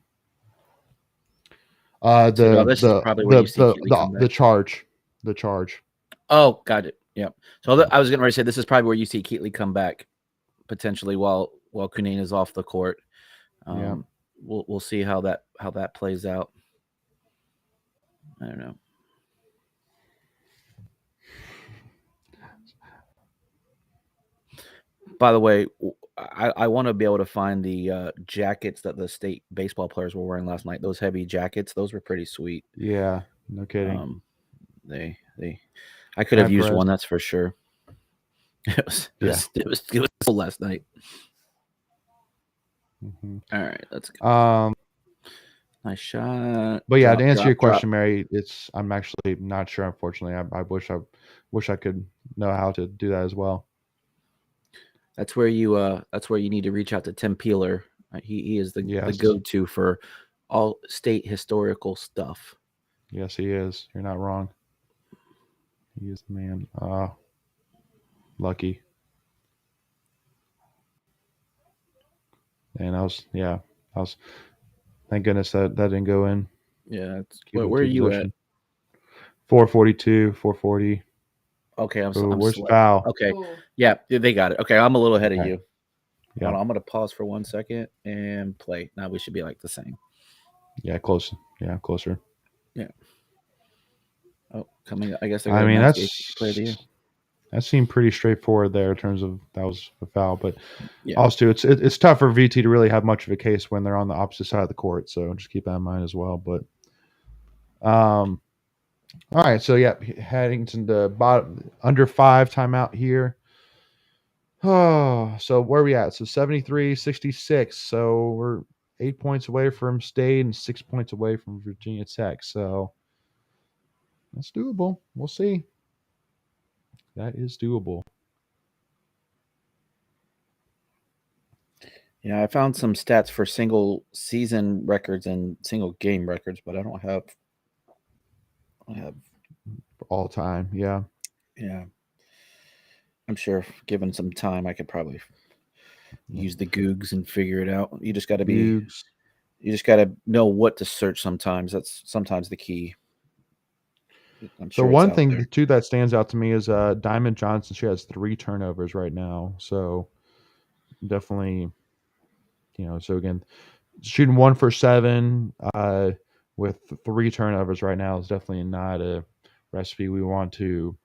This is probably where you see the charge. The charge. Oh, got it. Yep. So I was getting ready to say this is probably where you see Keatley come back potentially while Cunane is off the court. Yeah. We'll see how that plays out. I don't know. By the way, I want to be able to find the jackets that the state baseball players were wearing last night. Those heavy jackets, those were pretty sweet. Yeah, no kidding. I could have used one, that's for sure. It was cool last night. Mm-hmm. All right, let's go. Nice shot. But yeah, to answer your question, Mary, I'm actually not sure. Unfortunately, I wish I could know how to do that as well. That's where you need to reach out to Tim Peeler. He is the go-to for all state historical stuff. Yes, he is. You're not wrong. He is the man. Lucky. And I was thank goodness that didn't go in. Yeah. Where are you at? 442, 440. Okay, where's the foul? Okay, yeah, they got it. Okay, I'm a little ahead of you. Yeah. I'm going to pause for 1 second and play. Now we should be like the same. Yeah, close. Yeah, closer. Yeah. Oh, coming. I guess. That seemed pretty straightforward there in terms of that was a foul, but also it's tough for VT to really have much of a case when they're on the opposite side of the court. So just keep that in mind as well. But All right, so yeah, heading to the bottom under 5 timeout here. Oh, so where are we at? So 73-66. So we're 8 points away from State and 6 points away from Virginia Tech. So that's doable. We'll see. That is doable. Yeah, I found some stats for single season records and single game records, but I don't have. For all time. Yeah. Yeah, I'm sure given some time, I could probably use the Googs and figure it out. You just got to be. Googs. You just got to know what to search. Sometimes that's sometimes the key. I'm So sure it's one out thing there. too that stands out to me is Diamond Johnson. She has 3 turnovers right now. So definitely, so again, shooting 1 for 7 with 3 turnovers right now is definitely not a recipe we want to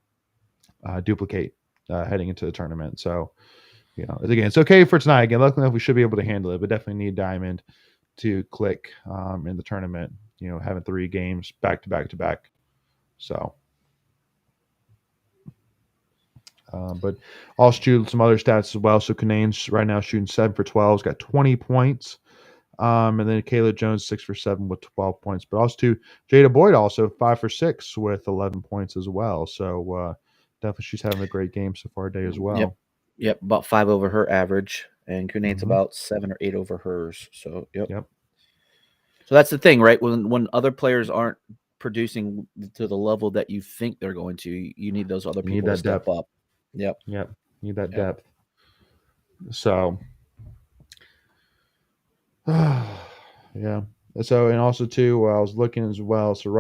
duplicate heading into the tournament. So, again, it's okay for tonight. Again, luckily enough, we should be able to handle it, but definitely need Diamond to click in the tournament. Having 3 games back to back to back. So, but I'll shoot some other stats as well. So Kanane's right now shooting 7 for 12. He's got 20 points. And then Kayla Jones 6 for 7 with 12 points. But also too, Jada Boyd also 5 for 6 with 11 points as well. So definitely she's having a great game so far today as well. Yep, about 5 over her average, and Kunane's about 7 or 8 over hers. So yep. So that's the thing, right? When other players aren't producing to the level that you think they're going to, you need those other people to step up. Yep. Need that depth. So yeah. So and also too, I was looking as well. So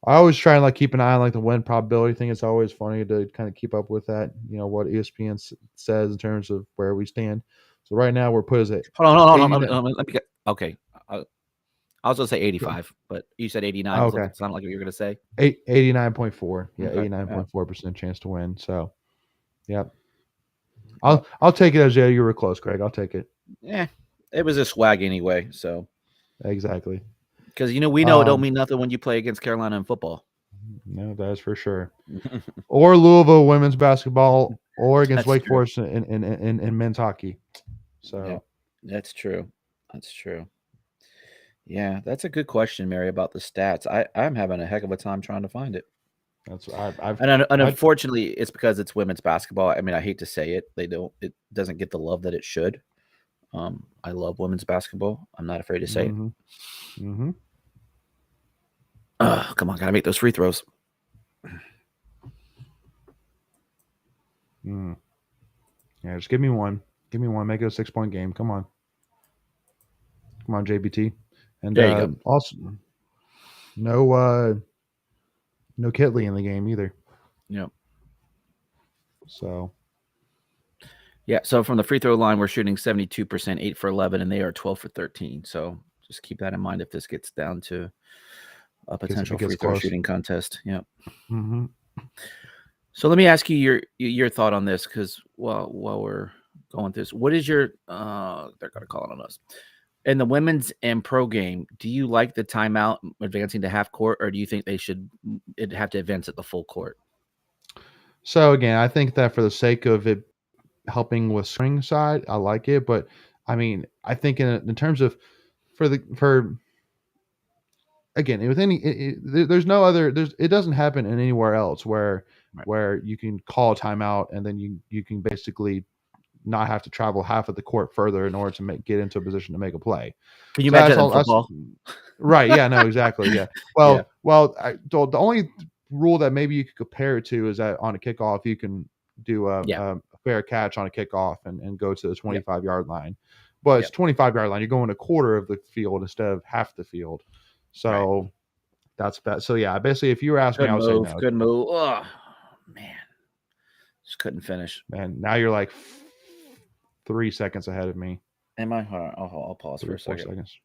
I always try and keep an eye on the win probability thing. It's always funny to kind of keep up with that. What ESPN says in terms of where we stand. So right now we're put as a hold on. Let me get okay. I was going to say 85, but you said 89. Okay. It sounded like what you were going to say. 89.4. Yeah, Okay. 89.4% chance to win. So, yep. I'll take it as you were close, Craig. I'll take it. Yeah, it was a swag anyway. So exactly. Because we know it don't mean nothing when you play against Carolina in football. No, that is for sure. Or Louisville women's basketball, or against Wake Forest in men's hockey. So yeah, that's true. That's true. Yeah, that's a good question, Mary, about the stats. I'm having a heck of a time trying to find it. That's and unfortunately, it's because it's women's basketball. I mean, I hate to say it, it doesn't get the love that it should. I love women's basketball. I'm not afraid to say it. Mm-hmm. Come on, gotta make those free throws. Yeah, just give me one. Give me one. Make it a 6-point game. Come on, JBT. And there you go. Also, no Kitley in the game either. Yep. So. Yeah, so from the free throw line, we're shooting 72%, 8 for 11, and they are 12 for 13. So just keep that in mind if this gets down to a potential free throw shooting contest. Yep. Mm-hmm. So let me ask you your thought on this, because while we're going through this, what is your they're gonna call it on us. In the women's and pro game, do you like the timeout advancing to half court, or do you think it'd have to advance at the full court? So again, I think that for the sake of it helping with swing side, I like it. But I mean, I think in terms of again, with there's no other. It doesn't happen in anywhere else where you can call a timeout and then you can basically not have to travel half of the court further in order to get into a position to make a play. Can you imagine football? Right. Yeah. No. Exactly. Yeah. Well. The only rule that maybe you could compare it to is that on a kickoff you can do a fair catch on a kickoff and go to the 25-yard line, but it's 25-yard line. You're going a quarter of the field instead of half the field. So that's bad. So yeah, basically, if you were asking me, I would say no. Good move. Oh man, just couldn't finish. Man, now you're like 3 seconds ahead of me. Am I? I'll pause for a second. 4 seconds.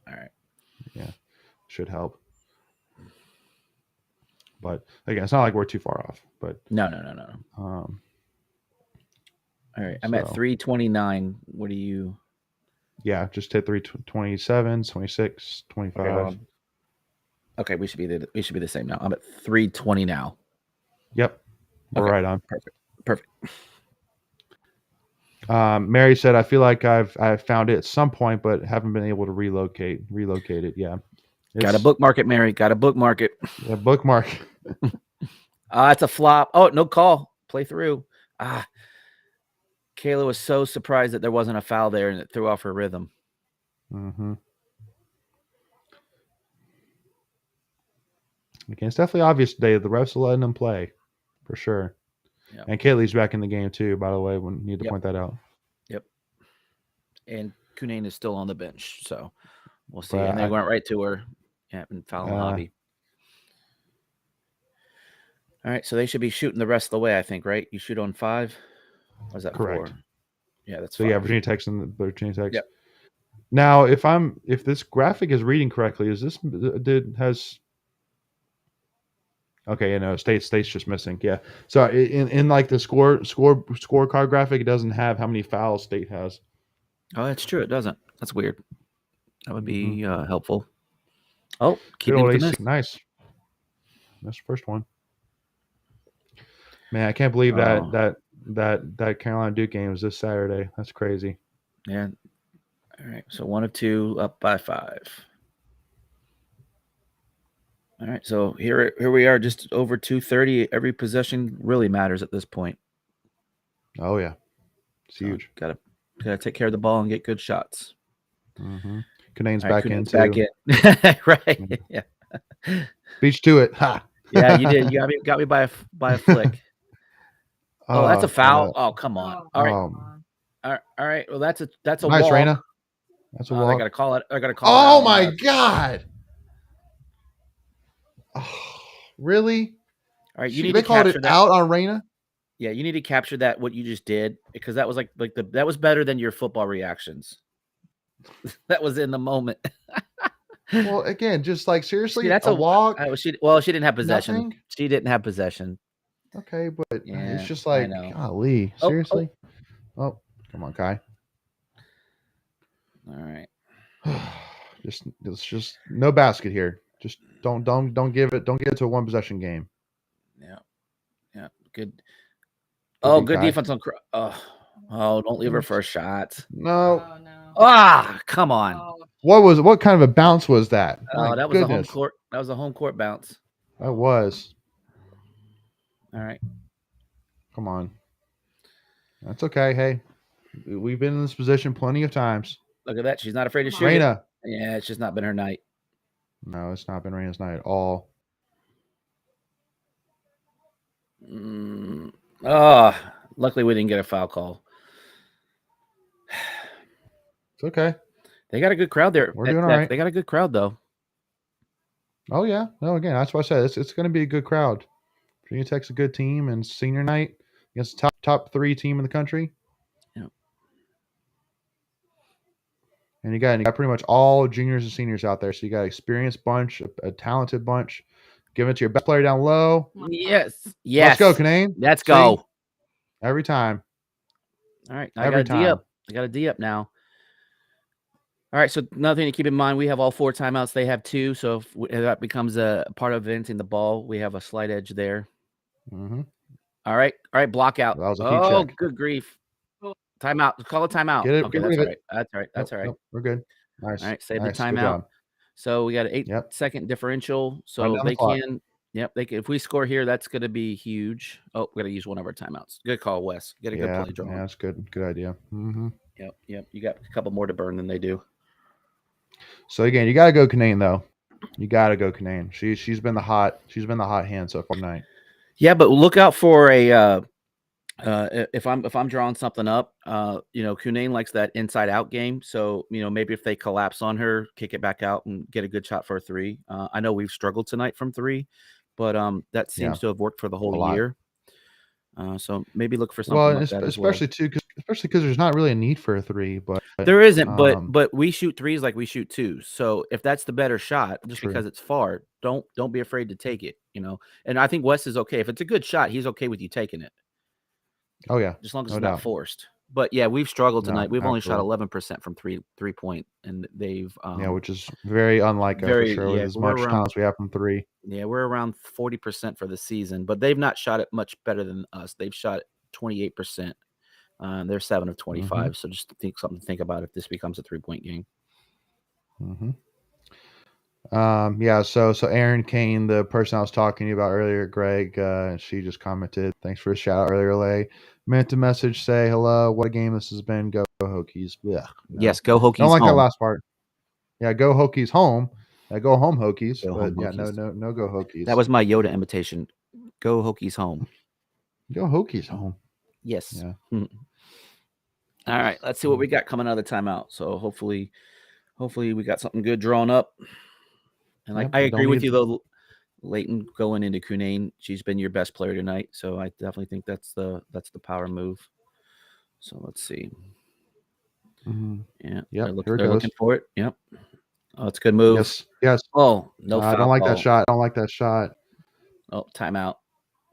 All right. Yeah, should help. But again, it's not like we're too far off. But no. All right, I'm at 3:29. What do you? Yeah, just hit 327, 26, 25. Okay, hold on. Okay, we should be the same now. I'm at 320 now. Yep, we're Okay. right on. Perfect. Mary said, "I feel like I've found it at some point, but haven't been able to relocate it. Yeah, Got to bookmark it, Mary. Got to bookmark it. Yeah, bookmark. It's a flop. Oh, no call. Play through. Kayla was so surprised that there wasn't a foul there, and it threw off her rhythm. Mm-hmm. Again, it's definitely obvious today. The refs are letting them play, for sure. Yep. And Kaylee's back in the game too. By the way, we need to point that out. Yep. And Kunane is still on the bench, so we'll see. But And they went right to her. Yeah, and foul in the lobby. All right, so they should be shooting the rest of the way, I think, right? You shoot on 5? Or is that correct? 4? Yeah, that's so. 5. Yeah, Virginia Tech's and the Virginia Tech. Yep. Now, if this graphic is reading correctly, is this Okay, State's just missing. Yeah. So in like the scorecard graphic, it doesn't have how many fouls State has. Oh, that's true. It doesn't. That's weird. That would be helpful. Oh, keeping the miss. Nice. That's the first one. Man, I can't believe that Carolina Duke game was this Saturday. That's crazy. Yeah. All right. So 1 of 2, up by 5. All right. So here we are, just over 230. Every possession really matters at this point. Oh yeah, it's huge. Gotta take care of the ball and get good shots. Mm-hmm. Kanane's back in too. Back in. Right. Yeah. Beach to it. Ha. Yeah, you did. You got me by a flick. Oh, that's a foul. Oh, come on. All right. All right. Well, that's a nice, walk. Raina. That's a walk. I gotta call it. Oh my God. Oh, really? All right. You need they to called capture it that. out on Raina. Yeah, you need to capture that, what you just did, because that was that was better than your football reactions. That was in the moment. Well, again, just like seriously, that's a walk. She didn't have possession. Nothing? She didn't have possession. Okay, but Yeah, it's just like, golly, seriously. Oh, come on, Kai. All right. It's just no basket here. Just don't give it. Don't get it to a 1 possession game. Yeah. Good. Oh, good defense on. Oh, don't leave her for a shot. No. Oh, no. Come on. Oh. What kind of a bounce was that? Oh, that was a home court. That was a home court bounce. That was. All right. Come on. That's okay. Hey, we've been in this position plenty of times. Look at that. She's not afraid to shoot. Raina. Yeah, it's just not been her night. No, it's not been Raina's night at all. Luckily we didn't get a foul call. It's okay. They got a good crowd there. We're doing all right. They got a good crowd though. Oh yeah. No, again, that's what I said. It's going to be a good crowd. Virginia Tech's a good team, and senior night against the top 3 team in the country. Yeah. And you got pretty much all juniors and seniors out there. So you got an experienced bunch, a talented bunch. Give it to your best player down low. Yes. Let's go, Kanane. Let's go. Every time. All right. I got a D up. I got a D up now. All right. So another thing to keep in mind, we have all 4 timeouts. They have 2. So if that becomes a part of advancing the ball, we have a slight edge there. Mm-hmm. All right. Block out. That was a heat check. Good grief. Timeout. Call a timeout. Get it. Okay, that's all right. That's all right. Nope, we're good. Nice. All right. Save the timeout. So we got an 8-second differential. So they can. Yep. They can. If we score here, that's going to be huge. Oh, we got to use one of our timeouts. Good call, Wes. Get a good play draw. Yeah, that's good. Good idea. Mm-hmm. Yep. You got a couple more to burn than they do. So again, you got to go Kanane though. You got to go Kanane. She's been the hot hand so far tonight. Yeah, but look out for a. If I'm drawing something up, Kunane likes that inside out game. So, maybe if they collapse on her, kick it back out and get a good shot for a 3. I know we've struggled tonight from 3, but that seems to have worked for the whole year. So maybe look for something like that especially because there's not really a need for a 3, but there isn't. But we shoot 3s like we shoot 2s. So if that's the better shot, just because it's far, don't be afraid to take it. And I think Wes is okay if it's a good shot. He's okay with you taking it. Oh yeah, as long as it's not forced. But yeah, we've struggled No, tonight. We've only shot absolutely. 11% from three point, and they've Yeah, which is very unlike us for very sure. With as much time as we have from 3. we're around 40% for the season, but they've not shot it much better than us. They've shot 28%. They're 7 of 25. So just something to think about if this becomes a 3-point game. Yeah, so Aaron Kane, the person I was talking to you about earlier, Greg, she just commented, thanks for a shout out earlier, Lay. Meant to message, say hello. What a game this has been. Go Hokies. Yeah, no. Yes, go Hokies. Don't like home. that last part. Yeah, go Hokies home. Go home Hokies. Go but home, yeah, Hokies. no go Hokies. That was my Yoda imitation. Go Hokies home. Go Hokies home. Yes. Yeah. All right, let's see what we got coming out of the timeout. So hopefully we got something good drawn up. And like I agree with you though, Leighton going into Cunane, she's been your best player tonight. So I definitely think that's the power move. So let's see. Yeah, they're looking for it. Yep. Oh, it's a good move. Yes. Oh, no foul. I don't like that shot. I don't like that shot. Oh, timeout.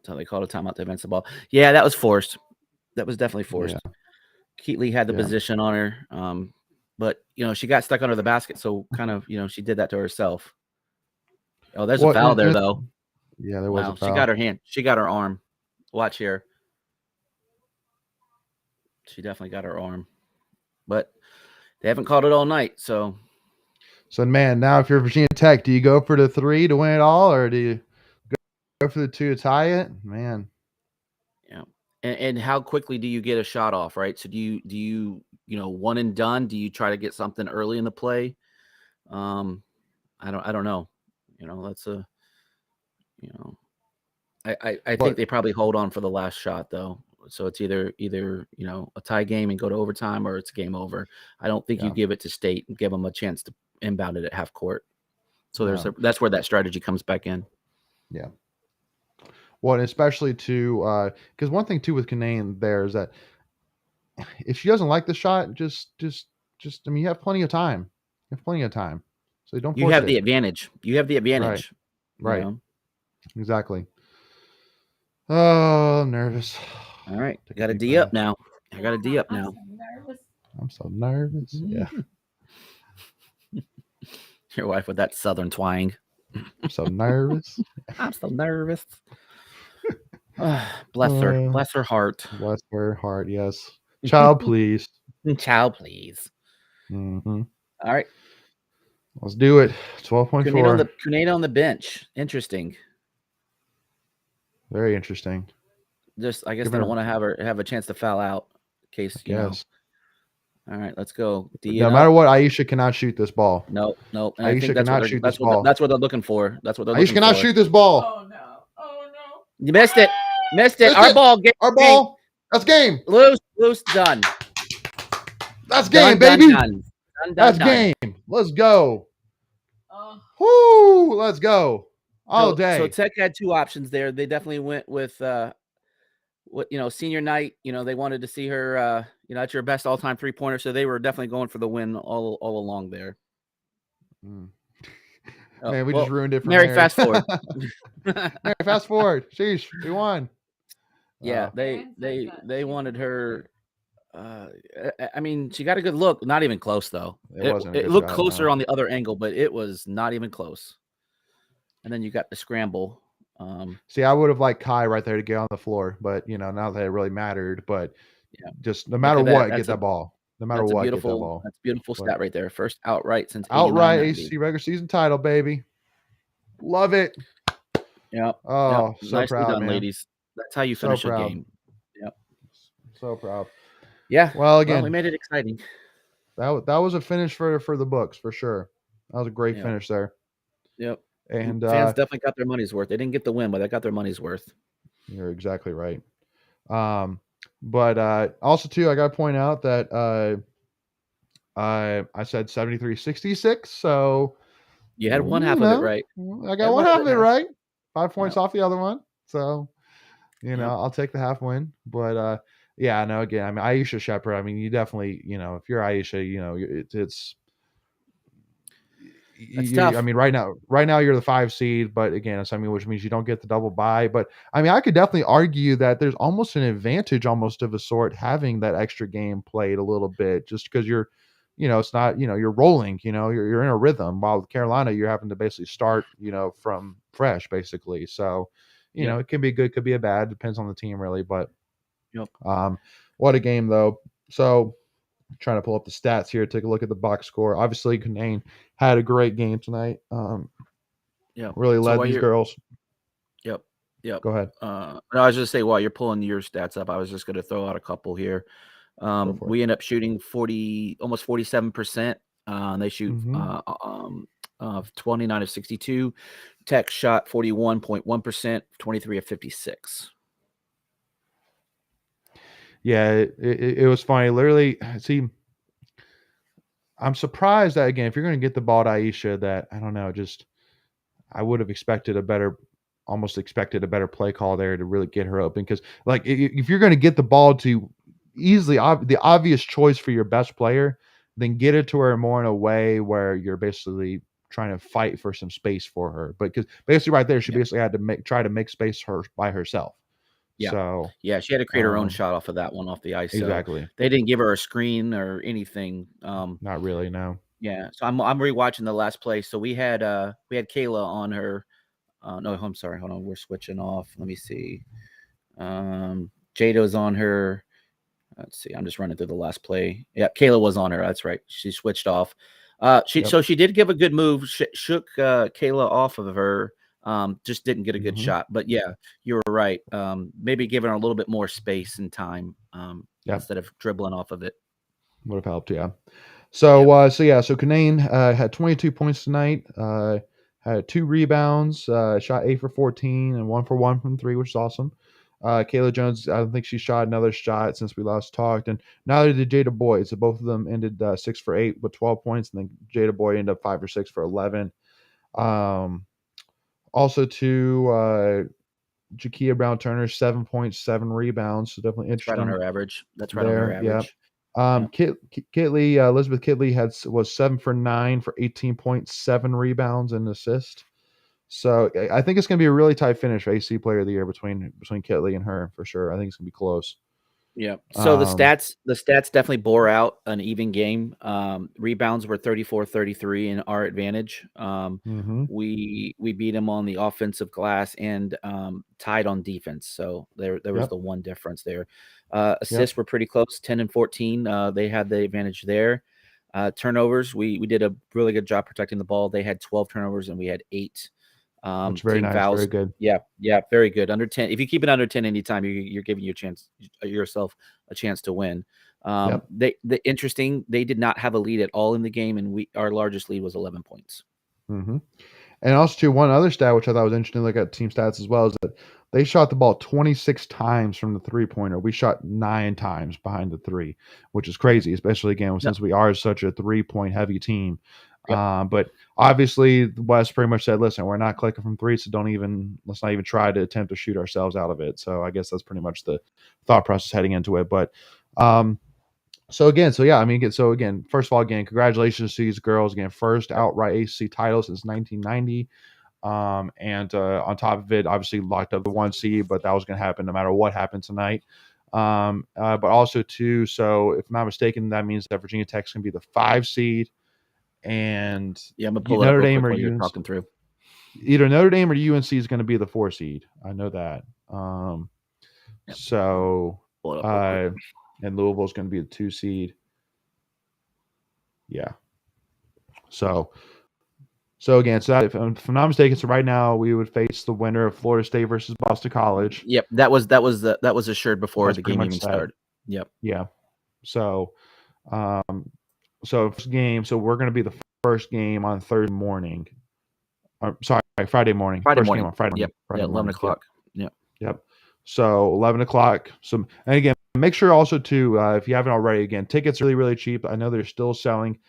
So they called a timeout to advance the ball. Yeah, that was forced. That was definitely forced. Yeah. Keatley had the position on her. But she got stuck under the basket, so kind of, she did that to herself. Oh, there's a foul there though. Yeah, there was a foul. She got her hand. She got her arm. Watch here. She definitely got her arm. But they haven't called it all night, so man, now if you're Virginia Tech, do you go for the 3 to win it all, or do you go for the 2 to tie it? Man. Yeah. And how quickly do you get a shot off, right? So do you one and done? Do you try to get something early in the play? I don't know. That's I think they probably hold on for the last shot though. So it's either a tie game and go to overtime, or it's game over. I don't think you give it to State and give them a chance to inbound it at half court. So that's where that strategy comes back in. Yeah. Well, and especially because one thing too with Cunane there is that if she doesn't like the shot, just I mean, you have plenty of time. So don't. You have the advantage. Right. Exactly. Oh, I'm nervous. All right, I got a D up now. I'm so nervous. Yeah. Your wife with that southern twang. I'm so nervous. I'm so nervous. Bless her. Bless her heart. Bless her heart. Yes. Child, please. Child, please. Mm-hmm. All right. Let's do it. 12.4. Cunane on the bench. Interesting. Very interesting. Just, I guess they don't want to have a chance to foul out in case, Yes. All right, let's go. No matter what, Aisha cannot shoot this ball. No. And Aisha cannot shoot this ball. That's what they're looking for. Aisha cannot shoot this ball. Oh no. You missed it. Our ball. Our ball. That's game. Loose, done. That's game, baby. That's game. Let's go. Whoo, let's go. All day. So Tech had 2 options there. They definitely went with senior night. They wanted to see her at your best all-time 3-pointer. So they were definitely going for the win all along there. Man, we just ruined it for Mary. Fast forward. Mary, fast forward. Sheesh, we won. Yeah, they wanted her. I mean, she got a good look. Not even close though. It looked closer on the other angle, but it was not even close. And then you got the scramble. See, I would have liked Kai right there to get on the floor, but not that it really mattered. But just no matter what, get that ball. No matter what, get that ball. That's a beautiful stat right there. First outright since outright ACC regular season title, baby. Love it. Yeah. Oh, so nicely proud, done, man. ladies. That's how you finish a game. Yep. So proud. Yeah. Well, again, we made it exciting. That was a finish for the books for sure. That was a great finish there. Yep. And fans definitely got their money's worth. They didn't get the win, but they got their money's worth. You're exactly right. But also too, I got to point out that I said 73-66. So you had one half of it right. I got one half of it right. 5 points off the other one. So I'll take the half win. But yeah, no. Again, I mean, Aisha Shepherd. I mean, you definitely, if you're Aisha, it's That's tough. I mean, right now you're the 5 seed, but again, I mean, which means you don't get the double bye. But I mean, I could definitely argue that there's almost an advantage, almost of a sort, having that extra game played a little bit, just because you're, it's not, you're rolling, you're in a rhythm. While with Carolina, you're having to basically start, from fresh, basically. So, Yep. it can be good, could be a bad, depends on the team, really. But Yep. what a game though. So, trying to pull up the stats here, take a look at the box score. Obviously, Canane had a great game tonight. Yep. Really So led while these you're girls. Yep. Yep. Go ahead. No, I was just say while you're pulling your stats up, I was just going to throw out a couple here. Go for We end up shooting almost 47%. They shoot Mhm. 29 of 62. Tech shot 41.1%, 23 of 56. Yeah, it was funny. Literally, see, I'm surprised that, again, if you're going to get the ball to Aisha, that I don't know, just I would have almost expected a better play call there to really get her open. Because, like, if you're going to get the ball to easily, the obvious choice for your best player, then get it to her more in a way where you're basically trying to fight for some space for her. But because basically right there, she Yeah. basically had to try to make space by herself. Yeah. So Yeah, she had to create her own shot off of that one off the ice. So exactly, they didn't give her a screen or anything. not really, no. Yeah. So I'm rewatching the last play. So we had Kayla on her. No, I'm sorry. Hold on. We're switching off. Let me see. Jado's on her. Let's see. I'm just running through the last play. Yeah, Kayla was on her. That's right. She switched off. Yep. So she did give a good move. Shook Kayla off of her. Just didn't get a good Mhm. shot. But yeah, you were right. Maybe giving her a little bit more space and time Yep. instead of dribbling off of it. Would have helped, yeah. So Canane had 22 points tonight. Had 2 rebounds. Shot 8 for 14 and 1 for 1 from 3, which is awesome. Kayla Jones, I don't think she shot another shot since we last talked, and neither did Jada Boyd. So both of them ended 6 for 8 with 12 points, and then Jada Boyd ended up 5 for 6 for 11. Also to Jakia Brown Turner, 7 points, 7 rebounds. So definitely That's right on interesting her average. That's right on her there. Yeah. average. Yeah. Kitley, Elizabeth Kitley was 7 for 9 for 18.7 rebounds and assist. So I think it's going to be a really tight finish for AC Player of the Year between Kitley and her for sure. I think it's going to be close. Yeah. So the stats definitely bore out an even game. Rebounds were 34-33 in our advantage. We beat them on the offensive glass and tied on defense. So there was Yep. the one difference there. Assists were pretty close, 10 and 14. They had the advantage there. Turnovers, we did a really good job protecting the ball. They had 12 turnovers and we had 8. Which very Team nice, fouls. very good. Yeah, very good. Under 10. If you keep it under 10 anytime, you're giving yourself a chance to win. They did not have a lead at all in the game, and our largest lead was 11 points. Mm-hmm. And also, too, one other stat, which I thought was interesting to look at team stats as well, is that they shot the ball 26 times from the three-pointer. We shot 9 times behind the 3, which is crazy, especially, again, since we are such a 3-point heavy team. Yep. But obviously, West pretty much said, listen, we're not clicking from 3, so let's not even try to attempt to shoot ourselves out of it. So I guess that's pretty much the thought process heading into it. But So again, first of all, again, congratulations to these girls. Again, first outright ACC title since 1990. And on top of it, obviously locked up the 1 seed, but that was going to happen no matter what happened tonight. But also too, so if I'm not mistaken, that means that Virginia Tech's going to be the 5 seed, and I'm gonna pull Notre it up real Dame quick or while you're UNC, talking through. either Notre Dame or UNC is going to be the 4 seed. I know that. So pull it up real quick. and Louisville is going to be the 2 seed. Yeah. So again, if I'm not mistaken, so right now we would face the winner of Florida State versus Boston College. Yep, that was assured before the game even started. Yep. Yeah. So, first game. So we're going to be the first game on Thursday morning. Friday morning. Friday First morning. game on Friday. Yep. Friday 11 o'clock. Yep. Yep. So 11 o'clock. So, and again, make sure also to, if you haven't already, again, tickets really, really cheap. I know they're still selling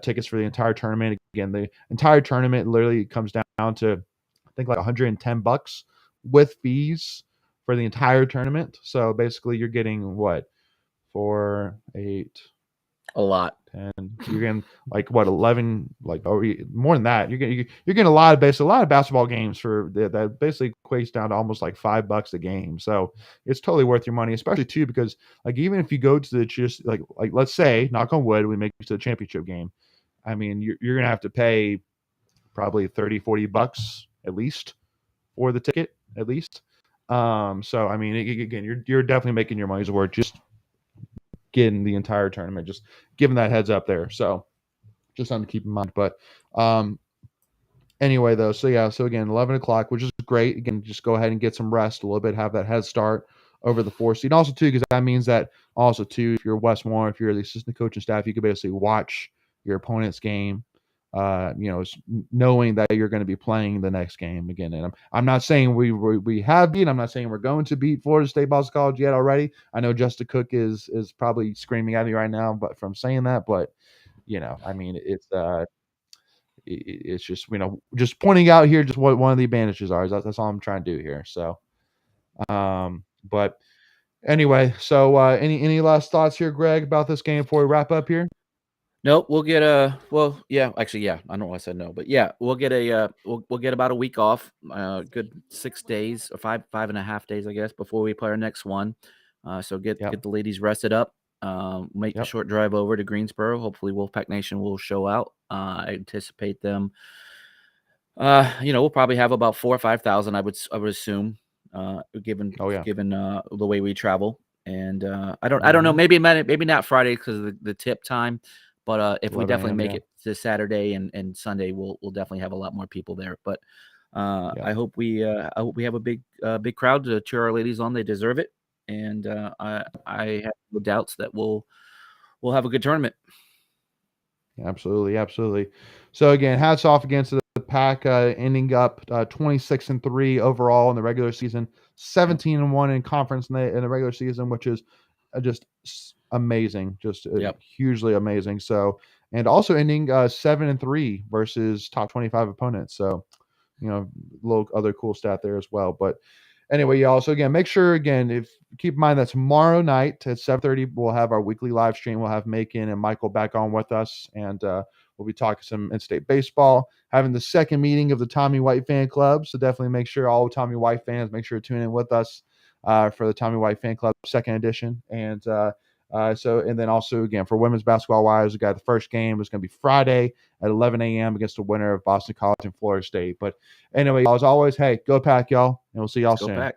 tickets for the entire tournament. Again, the entire tournament literally comes down to, I think, like $110 with fees for the entire tournament. So basically, you're getting what? 4, 8, A lot. And you're getting like what 11, like or more than that. You're getting a lot of basketball games for that basically equates down to almost like $5 a game. So it's totally worth your money, especially too because like even if you go to the just like let's say knock on wood we make it to the championship game. I mean you're gonna have to pay probably $30-40 at least for the ticket at least. So I mean again you're definitely making your money's worth just getting the entire tournament, just giving that heads up there. So just something to keep in mind. But anyway, though, so yeah, so again, 11 o'clock, which is great. Again, just go ahead and get some rest a little bit, have that head start over the 4 seed. And also, too, because that means that also, too, if you're Westmore, if you're the assistant coach and staff, you can basically watch your opponent's game. Knowing that you're going to be playing the next game again, and I'm not saying we have beat. I'm not saying we're going to beat Florida State Boston College yet already. I know Justin Cook is probably screaming at me right now, but from saying that, but I mean it's just just pointing out here just what one of the advantages are. That's all I'm trying to do here. So, but anyway, so any last thoughts here, Greg, about this game before we wrap up here? Nope, we'll get yeah, actually, yeah. I don't know why I said no, but yeah, we'll get we'll get about a week off, good 6 days or 5.5 days, I guess, before we play our next one. So get the ladies rested up. Make the short drive over to Greensboro. Hopefully, Wolfpack Nation will show out. I anticipate them. We'll probably have about 4,000 or 5,000. I would assume, given the way we travel. And I don't know. Maybe not Friday because of the tip time. But if we definitely make it to Saturday and Sunday, we'll definitely have a lot more people there. But I hope we have a big crowd to cheer our ladies on. They deserve it, and I have no doubts that we'll have a good tournament. Absolutely. So again, hats off against the Pack, ending up 26-3 overall in the regular season, 17-1 in conference in the regular season, which is just amazing, just hugely amazing. So, and also ending 7-3 versus top 25 opponents. So, a little other cool stat there as well. But anyway, y'all. So again, make sure if keep in mind that tomorrow night at 7:30 we'll have our weekly live stream. We'll have Macon and Michael back on with us, and we'll be talking some in-state baseball. Having the second meeting of the Tommy White fan club. So definitely make sure all Tommy White fans make sure to tune in with us for the Tommy White fan club second edition. And and then also again for women's basketball wise, we got the first game is going to be Friday at 11 a.m. against the winner of Boston College and Florida State. But anyway, as always, hey, go Pack, y'all, and we'll see y'all soon. Go Pack.